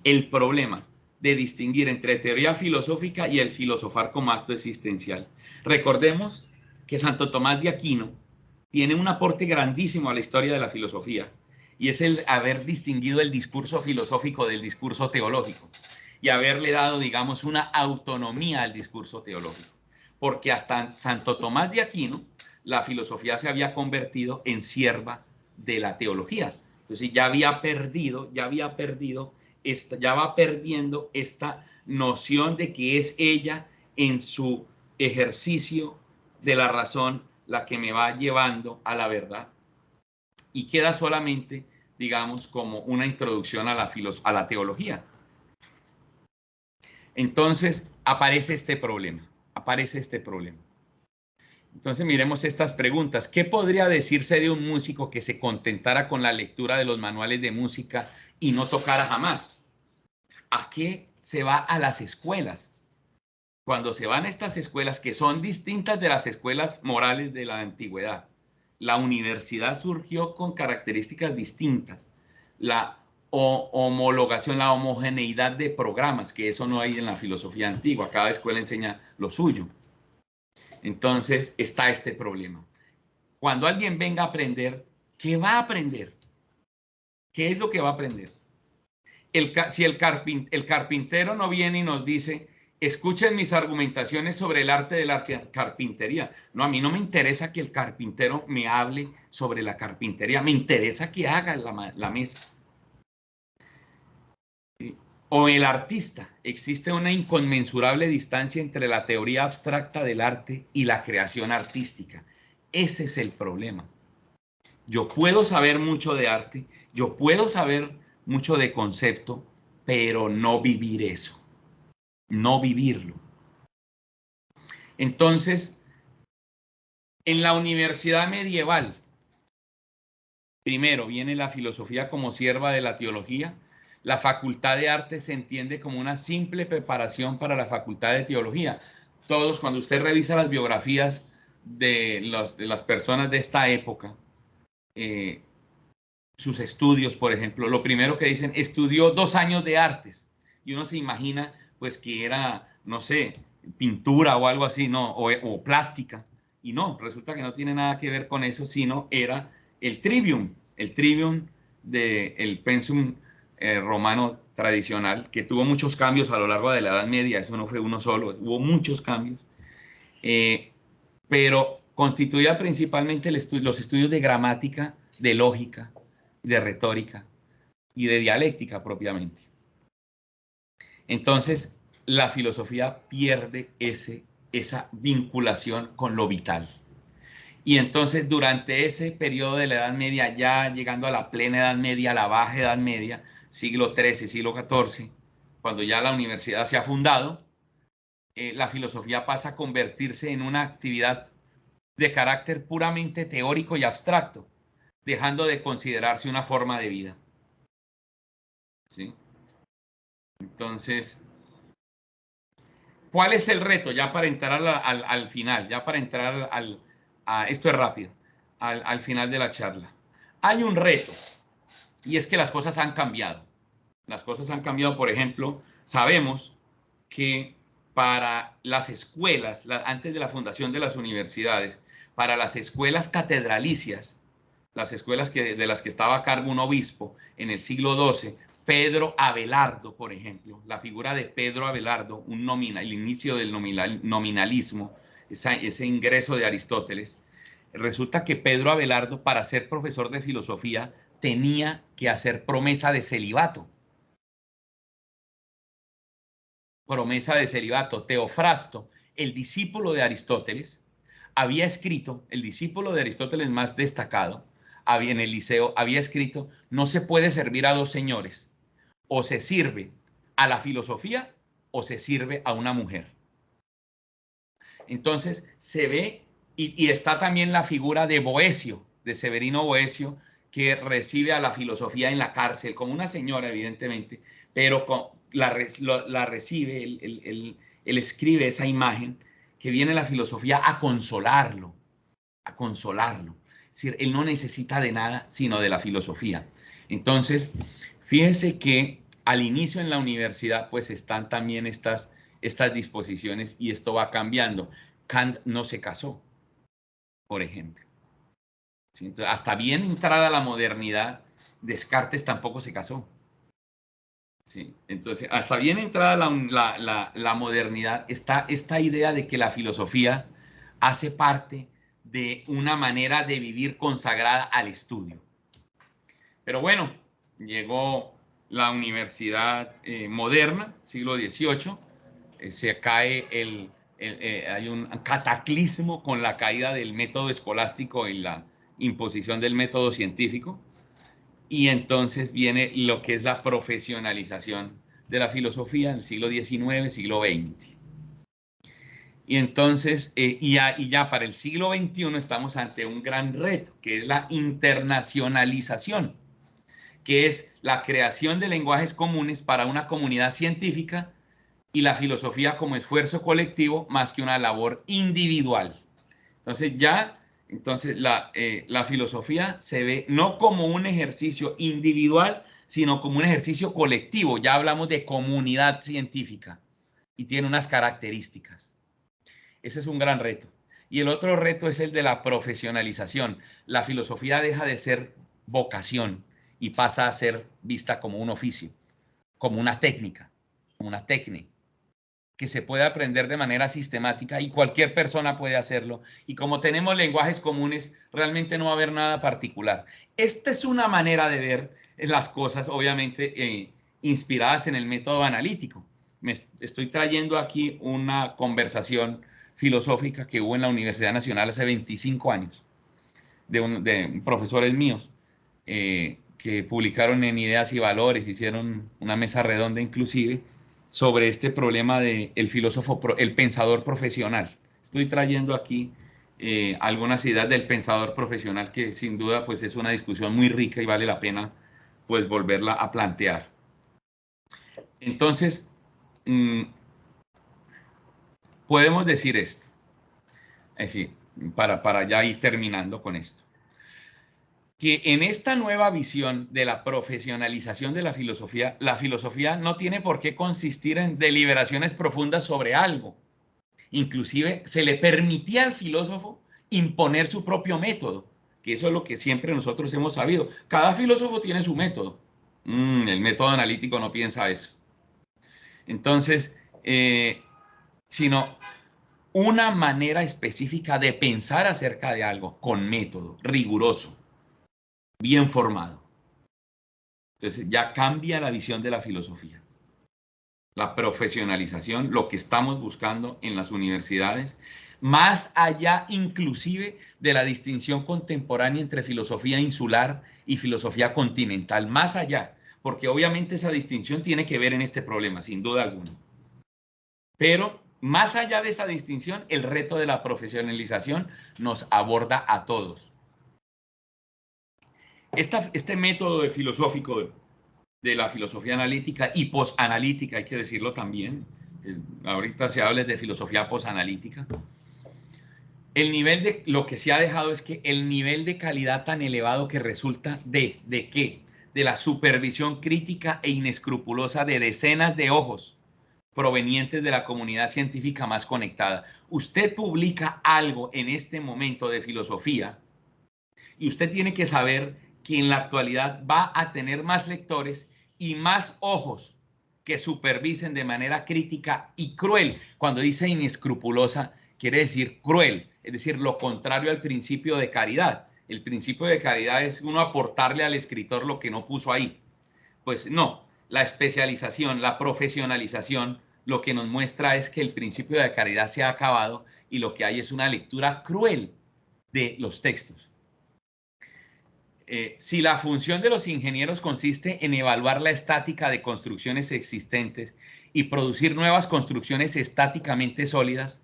El problema de distinguir entre teoría filosófica y el filosofar como acto existencial. Recordemos que Santo Tomás de Aquino tiene un aporte grandísimo a la historia de la filosofía, y es el haber distinguido el discurso filosófico del discurso teológico y haberle dado, digamos, una autonomía al discurso teológico. Porque hasta Santo Tomás de Aquino, la filosofía se había convertido en sierva de la teología. Entonces ya va perdiendo esta noción de que es ella en su ejercicio de la razón la que me va llevando a la verdad, y queda solamente, digamos, como una introducción a la teología. Entonces aparece este problema. Entonces miremos estas preguntas. ¿Qué podría decirse de un músico que se contentara con la lectura de los manuales de música y no tocara jamás? ¿A qué se va a las escuelas? Cuando se van a estas escuelas que son distintas de las escuelas morales de la antigüedad, la universidad surgió con características distintas. La homologación, la homogeneidad de programas, que eso no hay en la filosofía antigua. Cada escuela enseña lo suyo. Entonces está este problema. Cuando alguien venga a aprender, ¿qué va a aprender? ¿Qué es lo que va a aprender? Si el carpintero no viene y nos dice, escuchen mis argumentaciones sobre el arte de la carpintería. No, a mí no me interesa que el carpintero me hable sobre la carpintería, me interesa que haga la mesa. O el artista. Existe una inconmensurable distancia entre la teoría abstracta del arte y la creación artística. Ese es el problema. Yo puedo saber mucho de arte, yo puedo saber mucho de concepto, pero no vivir eso, no vivirlo. Entonces, en la universidad medieval, primero viene la filosofía como sierva de la teología. La facultad de arte se entiende como una simple preparación para la facultad de teología. Todos, cuando usted revisa las biografías de las personas de esta época, sus estudios, por ejemplo, lo primero que dicen, estudió 2 años de artes, y uno se imagina pues que era, no sé, pintura o algo así, no, o plástica, y no, resulta que no tiene nada que ver con eso, sino era el trivium del pensum romano tradicional, que tuvo muchos cambios a lo largo de la Edad Media. Eso no fue uno solo, hubo muchos cambios, pero constituía principalmente los estudios de gramática, de lógica, de retórica y de dialéctica propiamente. Entonces, la filosofía pierde esa vinculación con lo vital. Y entonces, durante ese periodo de la Edad Media, ya llegando a la plena Edad Media, la baja Edad Media, siglo XIII, siglo XIV, cuando ya la universidad se ha fundado, la filosofía pasa a convertirse en una actividad de carácter puramente teórico y abstracto, dejando de considerarse una forma de vida. ¿Sí? Entonces, ¿cuál es el reto? Ya para entrar al final, ya para entrar esto es rápido, al final de la charla. Hay un reto, y es que las cosas han cambiado. Las cosas han cambiado, por ejemplo, sabemos que para las escuelas, antes de la fundación de las universidades, para las escuelas catedralicias, las escuelas de las que estaba a cargo un obispo en el siglo XII, Pedro Abelardo, por ejemplo, la figura de Pedro Abelardo, el inicio del nominalismo, ese ingreso de Aristóteles, resulta que Pedro Abelardo, para ser profesor de filosofía, tenía que hacer promesa de celibato. Promesa de celibato. Teofrasto, el discípulo de Aristóteles, había escrito, el discípulo de Aristóteles más destacado, en el liceo, había escrito: no se puede servir a dos señores, o se sirve a la filosofía o se sirve a una mujer. Entonces se ve, y está también la figura de Boecio, de Severino Boecio, que recibe a la filosofía en la cárcel, como una señora evidentemente, pero la recibe, él escribe esa imagen, que viene la filosofía a consolarlo, a consolarlo. Es decir, él no necesita de nada sino de la filosofía. Entonces, fíjense que al inicio en la universidad pues están también estas disposiciones, y esto va cambiando. Kant no se casó, por ejemplo. ¿Sí? Entonces, hasta bien entrada la modernidad, Descartes tampoco se casó. ¿Sí? Entonces, hasta bien entrada la modernidad, está esta idea de que la filosofía hace parte de una manera de vivir consagrada al estudio. Pero bueno, llegó la universidad moderna, siglo XVIII, se cae hay un cataclismo con la caída del método escolástico y la imposición del método científico, y entonces viene lo que es la profesionalización de la filosofía en el siglo XIX, siglo XX. Y entonces, ya para el siglo XXI estamos ante un gran reto, que es la internacionalización, que es la creación de lenguajes comunes para una comunidad científica, y la filosofía como esfuerzo colectivo más que una labor individual. Entonces la filosofía se ve no como un ejercicio individual, sino como un ejercicio colectivo. Ya hablamos de comunidad científica y tiene unas características. Ese es un gran reto. Y el otro reto es el de la profesionalización. La filosofía deja de ser vocación y pasa a ser vista como un oficio, como una técnica, como una técnica, que se puede aprender de manera sistemática y cualquier persona puede hacerlo. Y como tenemos lenguajes comunes, realmente no va a haber nada particular. Esta es una manera de ver las cosas, obviamente inspiradas en el método analítico. Me estoy trayendo aquí una conversación filosófica que hubo en la Universidad Nacional hace 25 años, de profesores míos, que publicaron en Ideas y Valores, hicieron una mesa redonda inclusive, sobre este problema de el pensador profesional. Estoy trayendo aquí algunas ideas del pensador profesional, que sin duda pues es una discusión muy rica y vale la pena pues volverla a plantear. Entonces, podemos decir esto, es decir, para ya ir terminando con esto, que en esta nueva visión de la profesionalización de la filosofía no tiene por qué consistir en deliberaciones profundas sobre algo. Inclusive se le permitía al filósofo imponer su propio método, que eso es lo que siempre nosotros hemos sabido. Cada filósofo tiene su método. El método analítico no piensa eso. Entonces, sino una manera específica de pensar acerca de algo con método, riguroso, bien formado. Entonces ya cambia la visión de la filosofía. La profesionalización, lo que estamos buscando en las universidades, más allá inclusive de la distinción contemporánea entre filosofía insular y filosofía continental, más allá, porque obviamente esa distinción tiene que ver en este problema, sin duda alguna. Pero más allá de esa distinción, el reto de la profesionalización nos aborda a todos. Este método filosófico de la filosofía analítica y posanalítica, hay que decirlo también, ahorita se habla de filosofía posanalítica, lo que se ha dejado es que el nivel de calidad tan elevado que resulta ¿de qué? De la supervisión crítica e inescrupulosa de decenas de ojos provenientes de la comunidad científica más conectada. Usted publica algo en este momento de filosofía y usted tiene que saber que en la actualidad va a tener más lectores y más ojos que supervisen de manera crítica y cruel. Cuando dice inescrupulosa, quiere decir cruel, es decir, lo contrario al principio de caridad. El principio de caridad es uno aportarle al escritor lo que no puso ahí. Pues no, la especialización, la profesionalización, lo que nos muestra es que el principio de caridad se ha acabado y lo que hay es una lectura cruel de los textos. Si la función de los ingenieros consiste en evaluar la estática de construcciones existentes y producir nuevas construcciones estáticamente sólidas,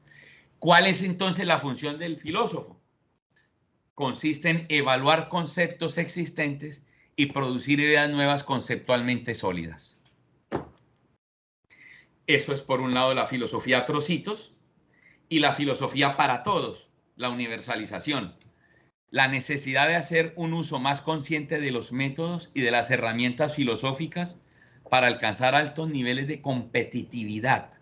¿cuál es entonces la función del filósofo? Consiste en evaluar conceptos existentes y producir ideas nuevas conceptualmente sólidas. Eso es por un lado la filosofía Trocitos y la filosofía para todos, la universalización. La necesidad de hacer un uso más consciente de los métodos y de las herramientas filosóficas para alcanzar altos niveles de competitividad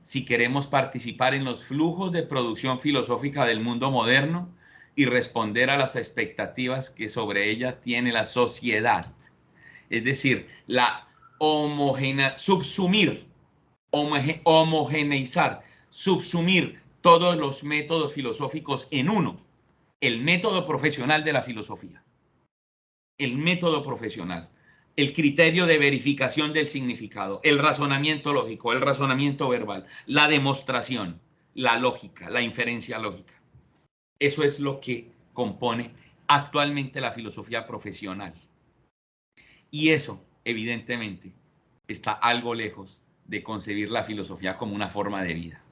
si queremos participar en los flujos de producción filosófica del mundo moderno y responder a las expectativas que sobre ella tiene la sociedad. Es decir, homogeneizar, subsumir todos los métodos filosóficos en uno. El método profesional de la filosofía, el método profesional, el criterio de verificación del significado, el razonamiento lógico, el razonamiento verbal, la demostración, la lógica, la inferencia lógica. Eso es lo que compone actualmente la filosofía profesional. Y eso, evidentemente, está algo lejos de concebir la filosofía como una forma de vida.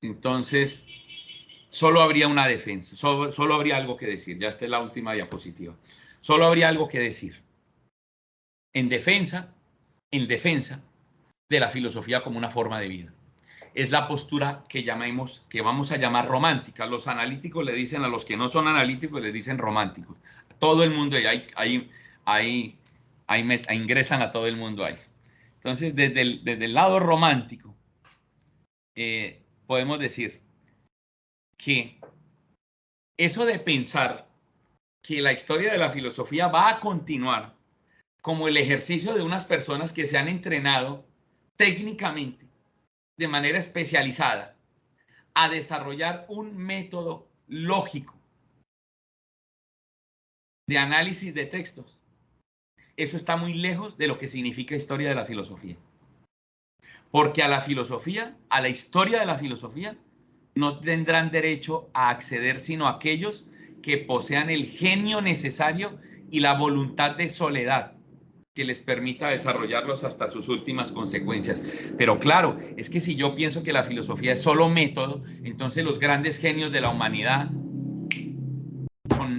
Entonces, solo habría una defensa, solo habría algo que decir. Ya esta es la última diapositiva. Solo habría algo que decir en defensa de la filosofía como una forma de vida. Es la postura que vamos a llamar romántica. Los analíticos le dicen a los que no son analíticos, les dicen románticos. Todo el mundo ahí ingresan a todo el mundo ahí. Entonces, desde el lado romántico, podemos decir que eso de pensar que la historia de la filosofía va a continuar como el ejercicio de unas personas que se han entrenado técnicamente, de manera especializada, a desarrollar un método lógico de análisis de textos. Eso está muy lejos de lo que significa historia de la filosofía. Porque a la filosofía, a la historia de la filosofía, no tendrán derecho a acceder sino aquellos que posean el genio necesario y la voluntad de soledad que les permita desarrollarlos hasta sus últimas consecuencias. Pero claro, es que si yo pienso que la filosofía es solo método, entonces los grandes genios de la humanidad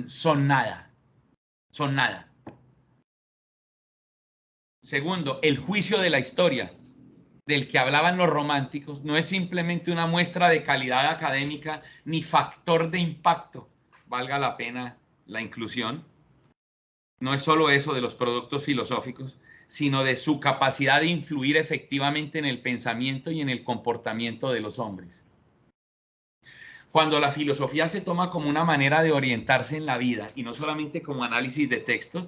son nada. Son nada. Segundo, el juicio de la historia del que hablaban los románticos no es simplemente una muestra de calidad académica ni factor de impacto, valga la pena la inclusión. No es solo eso de los productos filosóficos, sino de su capacidad de influir efectivamente en el pensamiento y en el comportamiento de los hombres. Cuando la filosofía se toma como una manera de orientarse en la vida y no solamente como análisis de textos,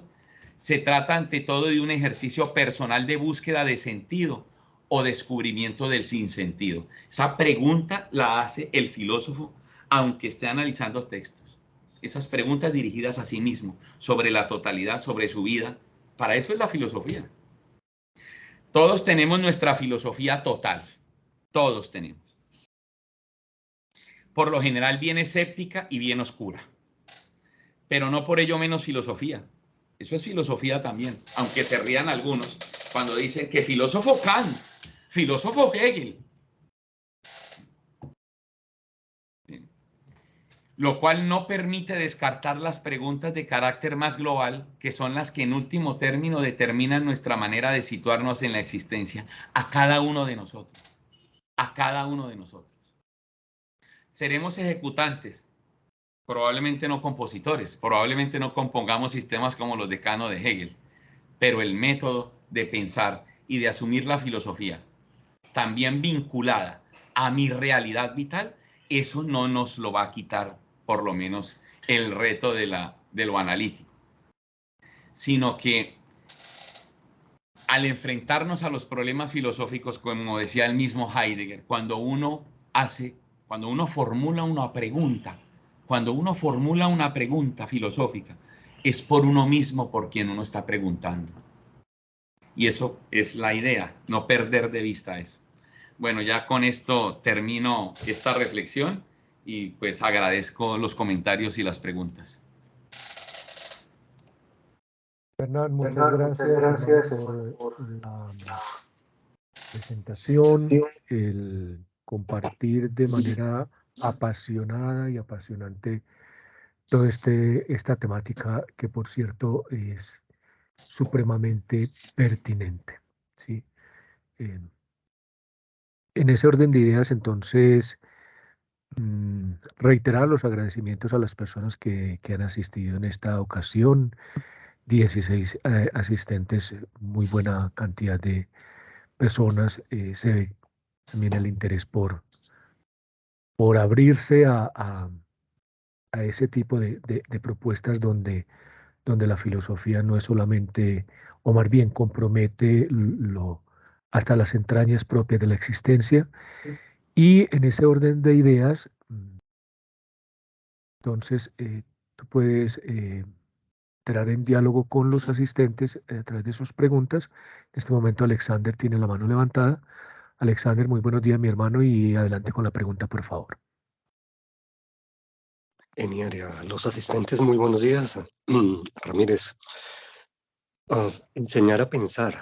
se trata ante todo de un ejercicio personal de búsqueda de sentido o descubrimiento del sinsentido. Esa pregunta la hace el filósofo aunque esté analizando textos. Esas preguntas dirigidas a sí mismo, sobre la totalidad, sobre su vida. Para eso es la filosofía. Todos tenemos nuestra filosofía total. Todos tenemos. Por lo general bien escéptica y bien oscura. Pero no por ello menos filosofía. Eso es filosofía también, aunque se rían algunos cuando dicen que filósofo Kant, filósofo Hegel. Lo cual no permite descartar las preguntas de carácter más global, que son las que en último término determinan nuestra manera de situarnos en la existencia, a cada uno de nosotros. A cada uno de nosotros. Seremos ejecutantes, probablemente no compositores, probablemente no compongamos sistemas como los de Kant o de Hegel, pero el método de pensar y de asumir la filosofía, también vinculada a mi realidad vital, eso no nos lo va a quitar por lo menos el reto de lo analítico, sino que al enfrentarnos a los problemas filosóficos, como decía el mismo Heidegger, cuando uno formula una pregunta filosófica, es por uno mismo por quien uno está preguntando. Y eso es la idea, no perder de vista eso. Bueno, ya con esto termino esta reflexión y pues agradezco los comentarios y las preguntas. Fernán, muchas gracias, hermano, por la presentación, el compartir de manera apasionada y apasionante toda esta temática que, por cierto, es supremamente pertinente, ¿sí? En ese orden de ideas, entonces, reiterar los agradecimientos a las personas que han asistido en esta ocasión, 16 asistentes, muy buena cantidad de personas, se ve también el interés por abrirse a ese tipo de propuestas donde la filosofía no es solamente, o más bien compromete hasta las entrañas propias de la existencia. Y en ese orden de ideas, entonces, tú puedes entrar en diálogo con los asistentes a través de sus preguntas. En este momento Alexander tiene la mano levantada. Alexander, muy buenos días, mi hermano, y adelante con la pregunta, por favor. Eniaria, los asistentes, muy buenos días. Ramírez, enseñar a pensar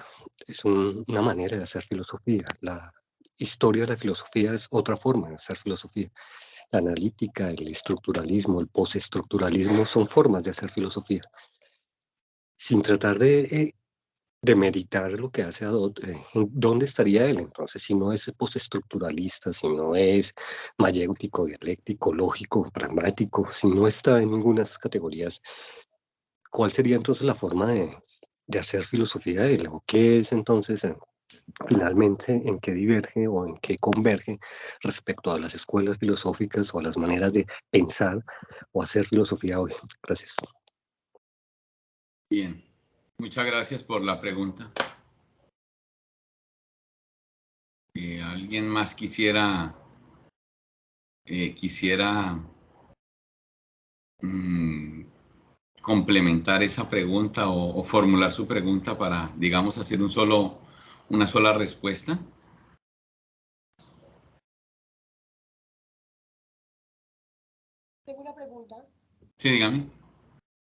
es una manera de hacer filosofía. La historia de la filosofía es otra forma de hacer filosofía. La analítica, el estructuralismo, el postestructuralismo son formas de hacer filosofía. Sin tratar de meditar lo que hace Adot, ¿dónde estaría él? Entonces, si no es postestructuralista, si no es mayéutico, dialéctico, lógico, pragmático, si no está en ninguna de esas categorías, ¿cuál sería entonces la forma de hacer filosofía de él? ¿O qué es entonces finalmente en qué diverge o en qué converge respecto a las escuelas filosóficas o a las maneras de pensar o hacer filosofía hoy? Gracias. Bien, muchas gracias por la pregunta. ¿Alguien más quisiera complementar esa pregunta o formular su pregunta para, digamos, hacer una sola respuesta? Tengo una pregunta. Sí, dígame.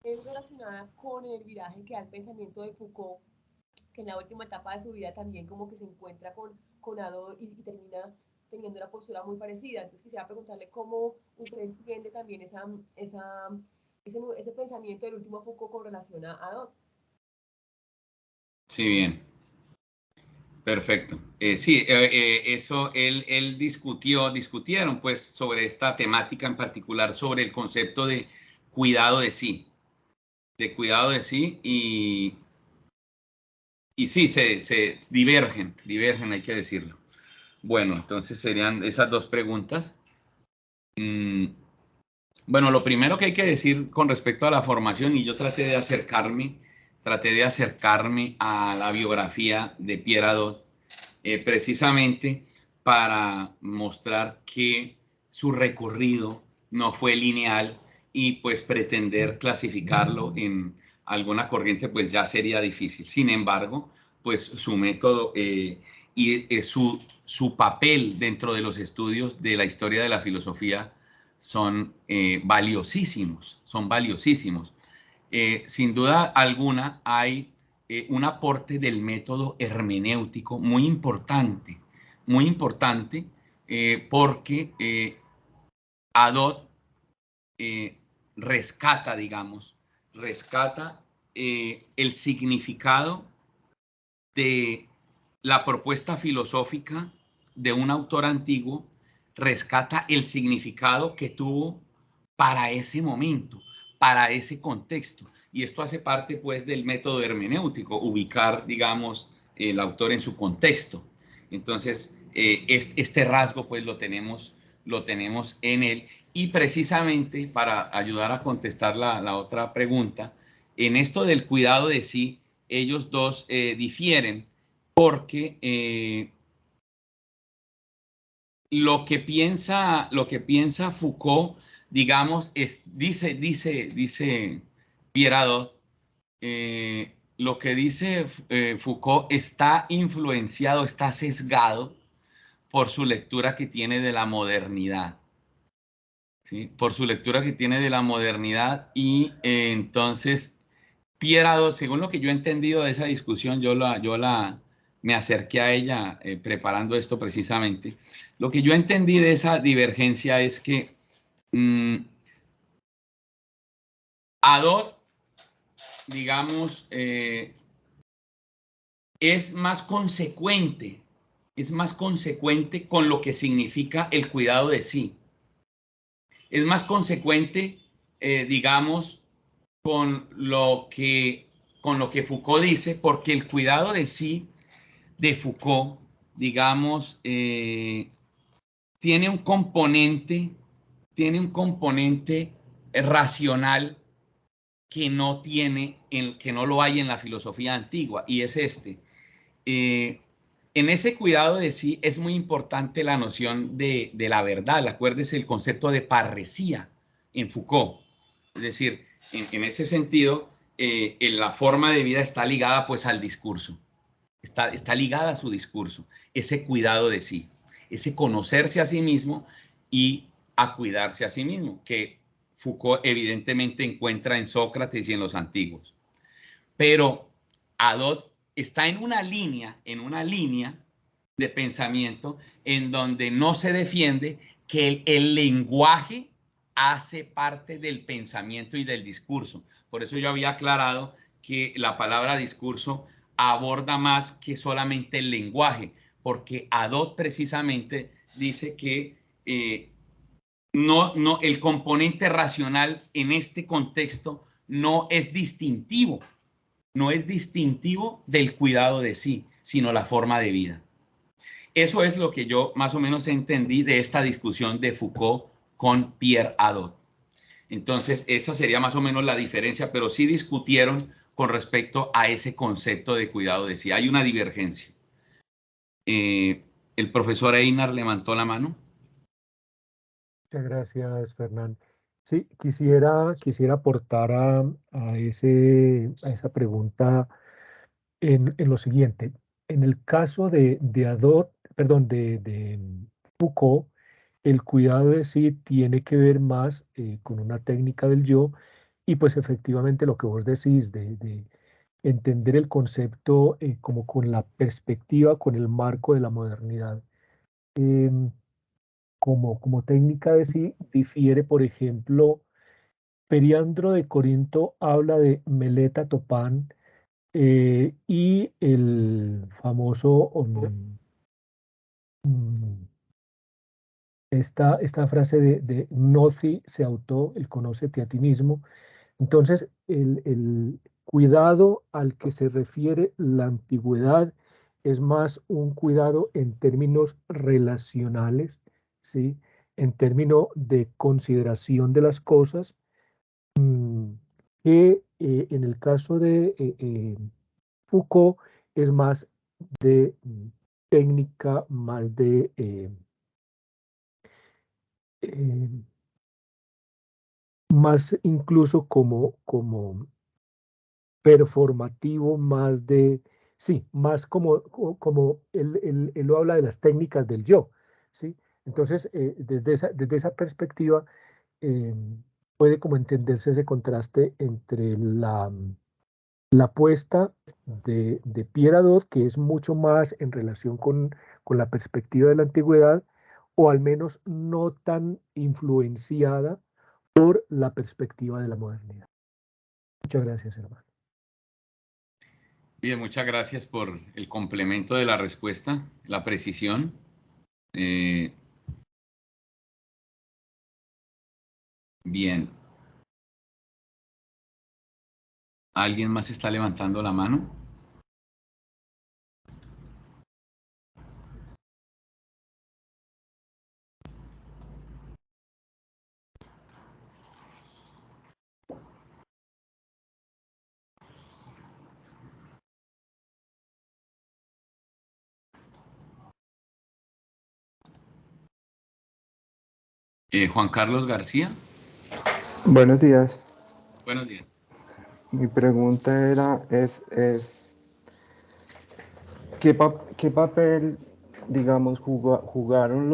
Es relacionada con el viraje que da el pensamiento de Foucault, que en la última etapa de su vida también como que se encuentra con Adorno y termina teniendo una postura muy parecida. Entonces quisiera preguntarle cómo usted entiende también ese pensamiento del último Foucault con relación a Adorno. Sí, bien. Perfecto. Sí, eso él discutieron pues sobre esta temática en particular, sobre el concepto de cuidado de sí, y sí, se divergen, hay que decirlo. Bueno, entonces serían esas dos preguntas. Bueno, lo primero que hay que decir con respecto a la formación, y yo traté de acercarme a la biografía de Pierre Hadot, precisamente para mostrar que su recorrido no fue lineal y pues pretender clasificarlo en alguna corriente pues ya sería difícil. Sin embargo, pues su método y su papel dentro de los estudios de la historia de la filosofía son valiosísimos, sin duda alguna hay un aporte del método hermenéutico muy importante, porque Hadot rescata el significado de la propuesta filosófica de un autor antiguo, rescata el significado que tuvo para ese momento, para ese contexto. Y esto hace parte, pues, del método hermenéutico, ubicar, digamos, el autor en su contexto. Entonces, este rasgo, pues, lo tenemos en él. Y precisamente, para ayudar a contestar la otra pregunta, en esto del cuidado de sí, ellos dos difieren porque lo que piensa Foucault, digamos, dice Pierre Hadot, lo que dice Foucault está influenciado, está sesgado por su lectura que tiene de la modernidad. ¿sí? Por su lectura que tiene de la modernidad y entonces Pierre Hadot, según lo que yo he entendido de esa discusión, me acerqué a ella preparando esto precisamente. Lo que yo entendí de esa divergencia es que Hadot, digamos, es más consecuente con lo que significa el cuidado de sí. Es más consecuente, digamos, con lo que Foucault dice, porque el cuidado de sí de Foucault, digamos, tiene un componente racional que no lo hay en la filosofía antigua, y es este. En ese cuidado de sí es muy importante la noción de la verdad. Acuérdese el concepto de parresía en Foucault. Es decir, en ese sentido, la forma de vida está ligada pues al discurso. Está ligada a su discurso, ese cuidado de sí, ese conocerse a sí mismo y a cuidarse a sí mismo, que Foucault evidentemente encuentra en Sócrates y en los antiguos. Pero Hadot está en una línea de pensamiento en donde no se defiende que el lenguaje hace parte del pensamiento y del discurso. Por eso yo había aclarado que la palabra discurso aborda más que solamente el lenguaje, porque Hadot precisamente dice que el componente racional en este contexto no es distintivo del cuidado de sí, sino la forma de vida. Eso es lo que yo más o menos entendí de esta discusión de Foucault con Pierre Hadot. Entonces, esa sería más o menos la diferencia, pero sí discutieron con respecto a ese concepto de cuidado de sí. Hay una divergencia. El profesor Einar levantó la mano. Muchas gracias, Fernán. Sí, quisiera aportar a esa pregunta en lo siguiente. En el caso de Hadot, perdón, de Foucault, el cuidado de sí tiene que ver más con una técnica del yo y pues efectivamente lo que vos decís de entender el concepto como con la perspectiva, con el marco de la modernidad. Em, como técnica de sí difiere, por ejemplo, Periandro de Corinto habla de Meleta Topán y el famoso esta frase de Noci se auto, el conócete a ti mismo. Entonces, el cuidado al que se refiere la antigüedad es más un cuidado en términos relacionales, ¿sí? En términos de consideración de las cosas, que en el caso de Foucault es más de técnica, más de eh, más incluso como performativo, más de, sí, más como él lo habla de las técnicas del yo, ¿sí? Entonces, desde esa perspectiva, eh, puede como entenderse ese contraste entre la apuesta de Pierre Hadot, que es mucho más en relación con la perspectiva de la antigüedad, o al menos no tan influenciada por la perspectiva de la modernidad. Muchas gracias, hermano. Bien, muchas gracias por el complemento de la respuesta, la precisión. Bien. ¿Alguien más está levantando la mano? Juan Carlos García. Buenos días. Buenos días. Mi pregunta es ¿qué papel, digamos, jugaron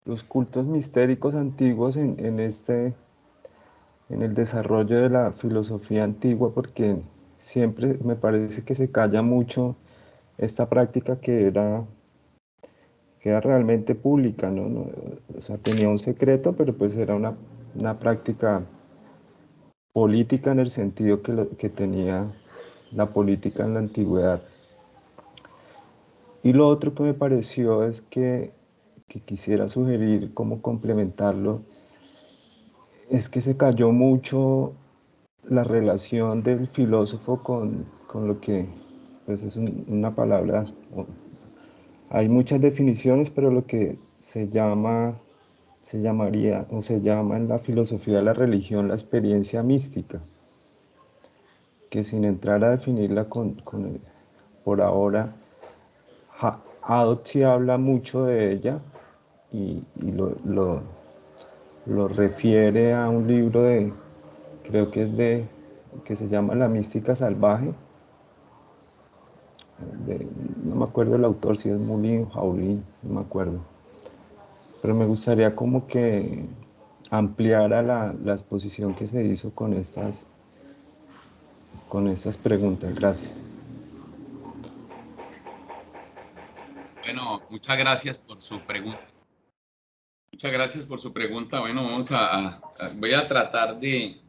los cultos mistéricos antiguos en el desarrollo de la filosofía antigua, porque siempre me parece que se calla mucho esta práctica que era realmente pública, ¿no? O sea, tenía un secreto, pero pues era una práctica política en el sentido que tenía la política en la antigüedad. Y lo otro que me pareció es que quisiera sugerir como complementarlo, es que se cayó mucho la relación del filósofo con lo que pues es una palabra, hay muchas definiciones, pero lo que se llamaría o se llama en la filosofía de la religión la experiencia mística, que sin entrar a definirla por ahora, Hadot sí habla mucho de ella y lo refiere a un libro creo que es que se llama La mística salvaje, no me acuerdo el autor, si es Moulin, Jaulín, no me acuerdo. Pero me gustaría como que ampliara la exposición que se hizo con estas preguntas. Gracias. Bueno, muchas gracias por su pregunta. Muchas gracias por su pregunta. Bueno, voy a tratar de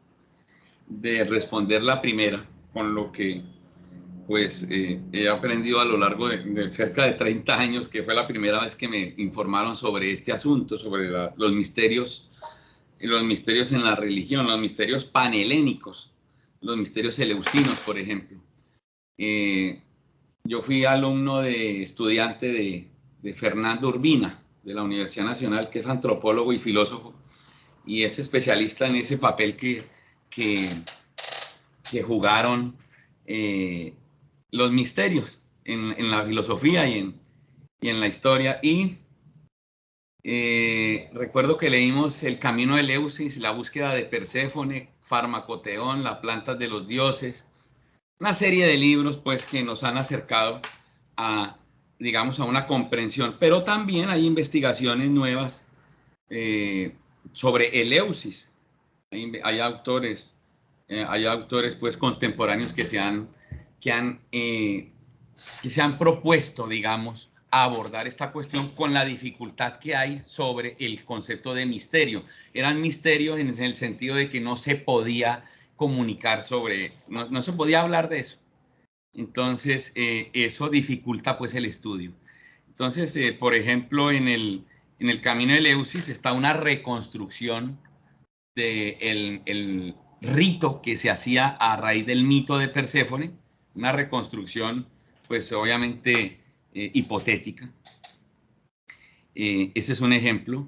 responder la primera con lo que pues he aprendido a lo largo de cerca de 30 años, que fue la primera vez que me informaron sobre este asunto, sobre los misterios en la religión, los misterios panhelénicos, los misterios eleusinos, por ejemplo. Yo fui alumno estudiante de Fernando Urbina, de la Universidad Nacional, que es antropólogo y filósofo, y es especialista en ese papel que jugaron los misterios en la filosofía y en la historia. Y recuerdo que leímos El camino de Eleusis, La búsqueda de Perséfone, Farmacoteón, Las plantas de los dioses, una serie de libros pues que nos han acercado a, digamos, a una comprensión, pero también hay investigaciones nuevas sobre Eleusis. Hay autores pues contemporáneos que se han propuesto, digamos, a abordar esta cuestión con la dificultad que hay sobre el concepto de misterio. Eran misterios en el sentido de que no se podía comunicar sobre, no se podía hablar de eso. Entonces, eso dificulta pues el estudio. Entonces, por ejemplo, en el camino de Eleusis está una reconstrucción del rito que se hacía a raíz del mito de Perséfone, una reconstrucción pues obviamente hipotética. Ese es un ejemplo.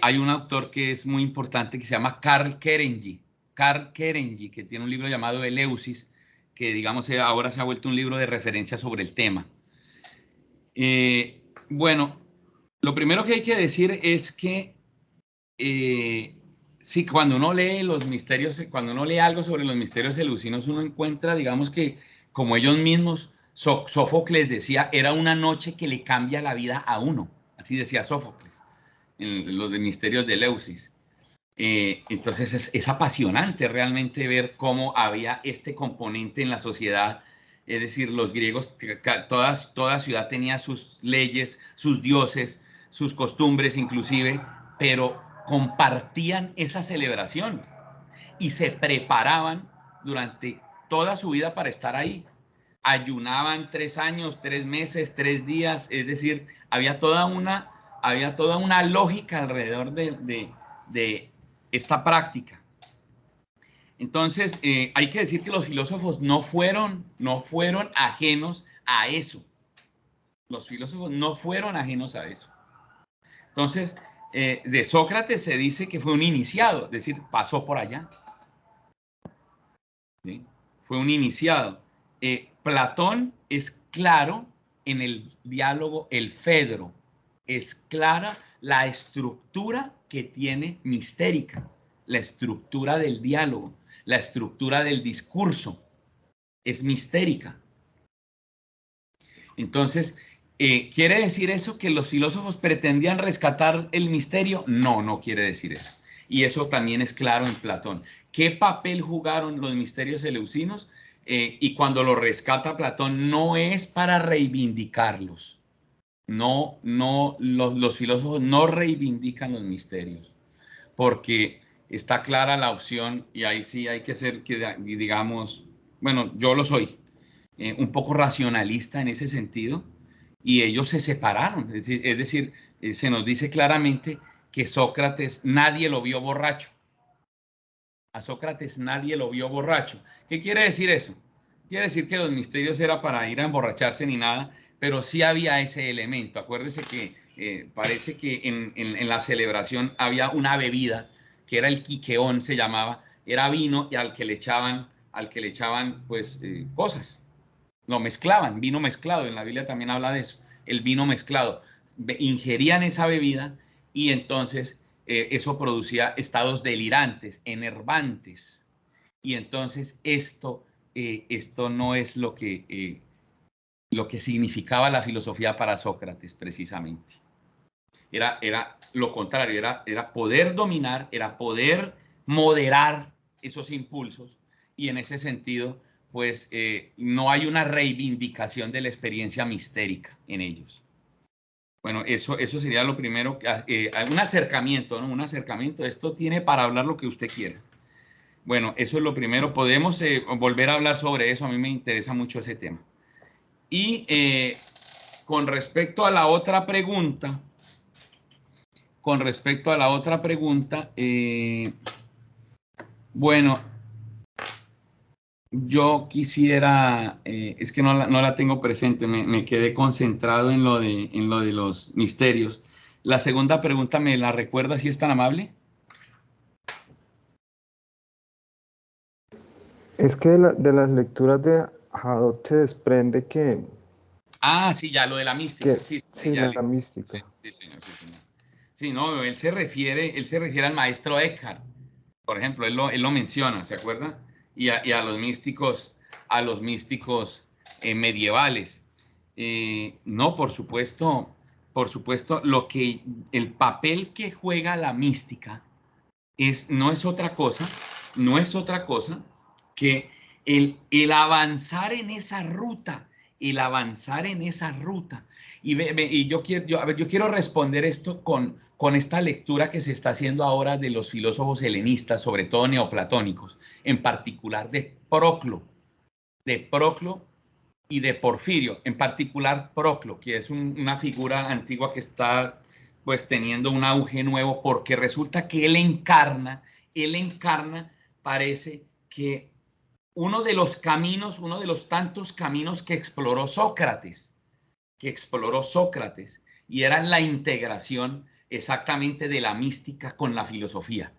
Hay un autor que es muy importante que se llama Karl Kerenyi, que tiene un libro llamado Eleusis, que digamos ahora se ha vuelto un libro de referencia sobre el tema. Bueno, lo primero que hay que decir es que sí, cuando uno lee los misterios, cuando uno lee algo sobre los misterios eleusinos, uno encuentra, digamos que, como ellos mismos, Sófocles decía, era una noche que le cambia la vida a uno. Así decía Sófocles, en los de misterios de Eleusis. Entonces es apasionante realmente ver cómo había este componente en la sociedad. Es decir, los griegos, toda ciudad tenía sus leyes, sus dioses, sus costumbres inclusive, pero compartían esa celebración y se preparaban durante toda su vida para estar ahí. Ayunaban 3 años, 3 meses, 3 días, es decir, había toda una lógica alrededor de esta práctica. Entonces, hay que decir que los filósofos no fueron ajenos a eso. Los filósofos no fueron ajenos a eso. Entonces, de Sócrates se dice que fue un iniciado, es decir, pasó por allá. ¿Sí? Fue un iniciado. Platón es claro en el diálogo El Fedro. Es clara la estructura que tiene mistérica, la estructura del diálogo, la estructura del discurso. Es mistérica. Entonces, ¿Quiere decir eso que los filósofos pretendían rescatar el misterio? No, no quiere decir eso. Y eso también es claro en Platón. ¿Qué papel jugaron los misterios eleusinos? Y cuando lo rescata Platón, no es para reivindicarlos. No, los filósofos no reivindican los misterios, porque está clara la opción, y ahí sí hay que ser, digamos, bueno, yo lo soy, un poco racionalista en ese sentido, y ellos se separaron. Es decir, se nos dice claramente que Sócrates, nadie lo vio borracho. A Sócrates nadie lo vio borracho. ¿Qué quiere decir eso? Quiere decir que los misterios era para ir a emborracharse ni nada, pero sí había ese elemento. Acuérdese que parece que en la celebración había una bebida que era el quiqueón, se llamaba, era vino y al que le echaban pues cosas. Lo mezclaban, vino mezclado, en la Biblia también habla de eso, el vino mezclado. Ingerían esa bebida y entonces eso producía estados delirantes, enervantes. Y entonces esto no es lo que significaba la filosofía para Sócrates, precisamente. Era lo contrario, era poder dominar, era poder moderar esos impulsos, y en ese sentido, pues no hay una reivindicación de la experiencia mistérica en ellos. Bueno, eso sería lo primero, un acercamiento, ¿no? Un acercamiento. Esto tiene para hablar lo que usted quiera. Bueno, eso es lo primero. Podemos volver a hablar sobre eso. A mí me interesa mucho ese tema. Y con respecto a la otra pregunta, bueno, yo quisiera, es que no la tengo presente, me quedé concentrado en lo de los misterios. La segunda pregunta, ¿me la recuerda si es tan amable? Es que de las lecturas de Hadot se desprende que... Ah, sí, ya, lo de la mística. Sí, ya la mística. Sí, señor, sí, señor. Sí, no, él se refiere al maestro Eckhart. Por ejemplo, él lo menciona, ¿se acuerda? Y a los místicos, medievales. No, por supuesto, el papel que juega la mística no es otra cosa que el avanzar en esa ruta, Y yo quiero responder esto con esta lectura que se está haciendo ahora de los filósofos helenistas, sobre todo neoplatónicos, en particular de Proclo y de Porfirio, en particular Proclo, que es una figura antigua que está pues teniendo un auge nuevo, porque resulta que él encarna, parece que uno de los tantos caminos que exploró Sócrates, y era la integración exactamente de la mística con la filosofía.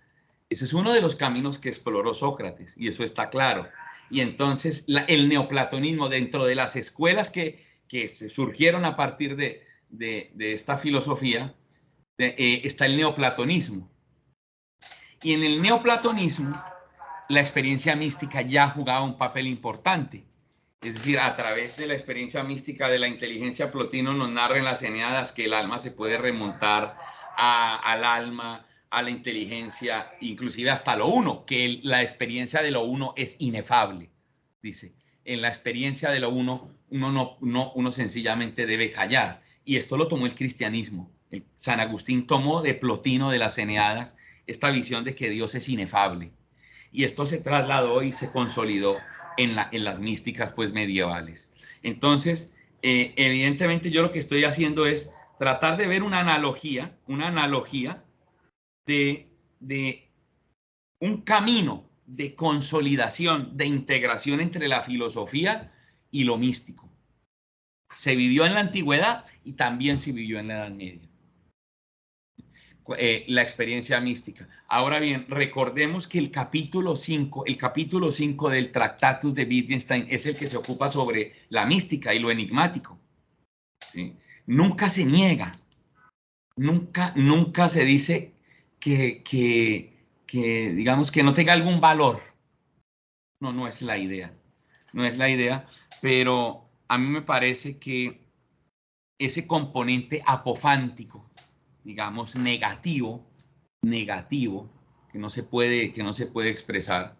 Ese es uno de los caminos que exploró Sócrates, y eso está claro. Y entonces el neoplatonismo, dentro de las escuelas que se surgieron a partir de esta filosofía, está el neoplatonismo. Y en el neoplatonismo, la experiencia mística ya jugaba un papel importante. Es decir, a través de la experiencia mística de la inteligencia, Plotino nos narra en las Eneadas que el alma se puede remontar al alma, a la inteligencia, inclusive hasta lo uno, que la experiencia de lo uno es inefable. Dice, en la experiencia de lo uno, uno sencillamente debe callar. Y esto lo tomó el cristianismo. San Agustín tomó de Plotino, de las Eneadas, esta visión de que Dios es inefable. Y esto se trasladó y se consolidó en las místicas pues medievales. Entonces, evidentemente yo lo que estoy haciendo es tratar de ver una analogía de un camino de consolidación, de integración entre la filosofía y lo místico. Se vivió en la antigüedad y también se vivió en la Edad Media. La experiencia mística. Ahora bien, recordemos que el capítulo 5 del Tractatus de Wittgenstein es el que se ocupa sobre la mística y lo enigmático. ¿Sí? Nunca se niega, nunca se dice que digamos que no tenga algún valor. No es la idea. No es la idea, pero a mí me parece que ese componente apofántico, digamos, negativo, que no se puede expresar,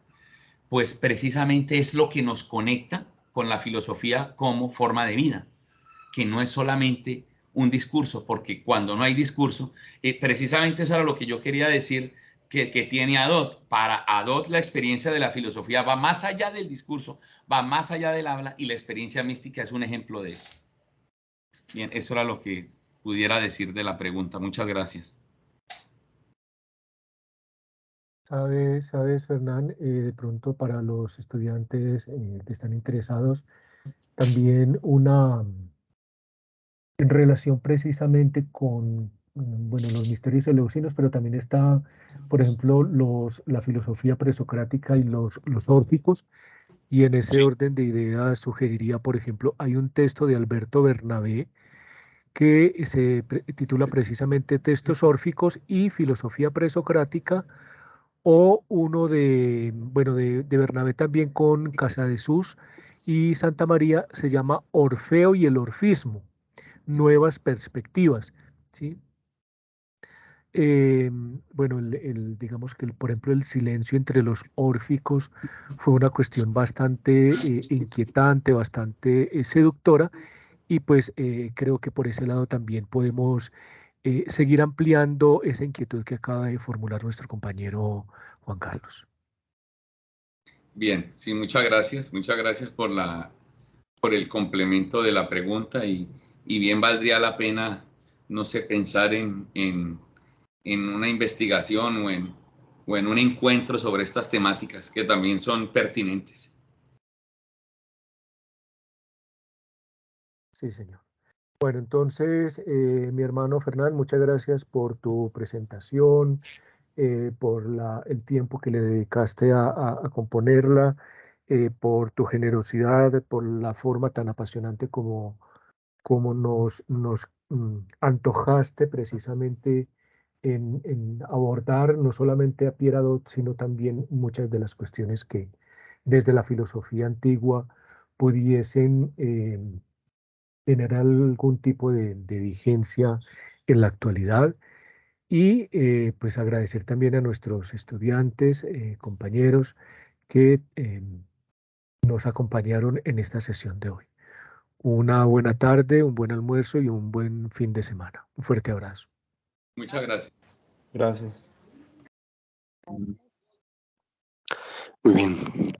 pues precisamente es lo que nos conecta con la filosofía como forma de vida, que no es solamente un discurso, porque cuando no hay discurso, precisamente eso era lo que yo quería decir, que tiene Adot. Para Adot la experiencia de la filosofía va más allá del discurso, va más allá del habla, y la experiencia mística es un ejemplo de eso. Bien, eso era lo que pudiera decir de la pregunta. Muchas gracias. Sabes, Fernán, de pronto para los estudiantes que están interesados, también en relación precisamente con, bueno, los misterios eleusinos, pero también está, por ejemplo, la filosofía presocrática y los órficos, y en ese orden de ideas sugeriría, por ejemplo, hay un texto de Alberto Bernabé que se titula precisamente Textos órficos y filosofía presocrática, o uno de Bernabé también con Casadesús y Santa María, se llama Orfeo y el Orfismo, nuevas perspectivas, ¿sí? Bueno, digamos que, por ejemplo, el silencio entre los órficos fue una cuestión bastante inquietante, bastante seductora, y pues creo que por ese lado también podemos seguir ampliando esa inquietud que acaba de formular nuestro compañero Juan Carlos. Bien, sí, muchas gracias. Muchas gracias por el complemento de la pregunta, y bien valdría la pena, no sé, pensar en una investigación o en un encuentro sobre estas temáticas que también son pertinentes. Sí, señor. Bueno, entonces, mi hermano Fernán, muchas gracias por tu presentación, por el tiempo que le dedicaste a componerla, por tu generosidad, por la forma tan apasionante como nos antojaste precisamente en abordar no solamente a Pierre Adot, sino también muchas de las cuestiones que desde la filosofía antigua pudiesen tener algún tipo de vigencia en la actualidad. Y pues agradecer también a nuestros estudiantes, compañeros que nos acompañaron en esta sesión de hoy. Una buena tarde, un buen almuerzo y un buen fin de semana. Un fuerte abrazo. Muchas gracias. Gracias. Muy bien.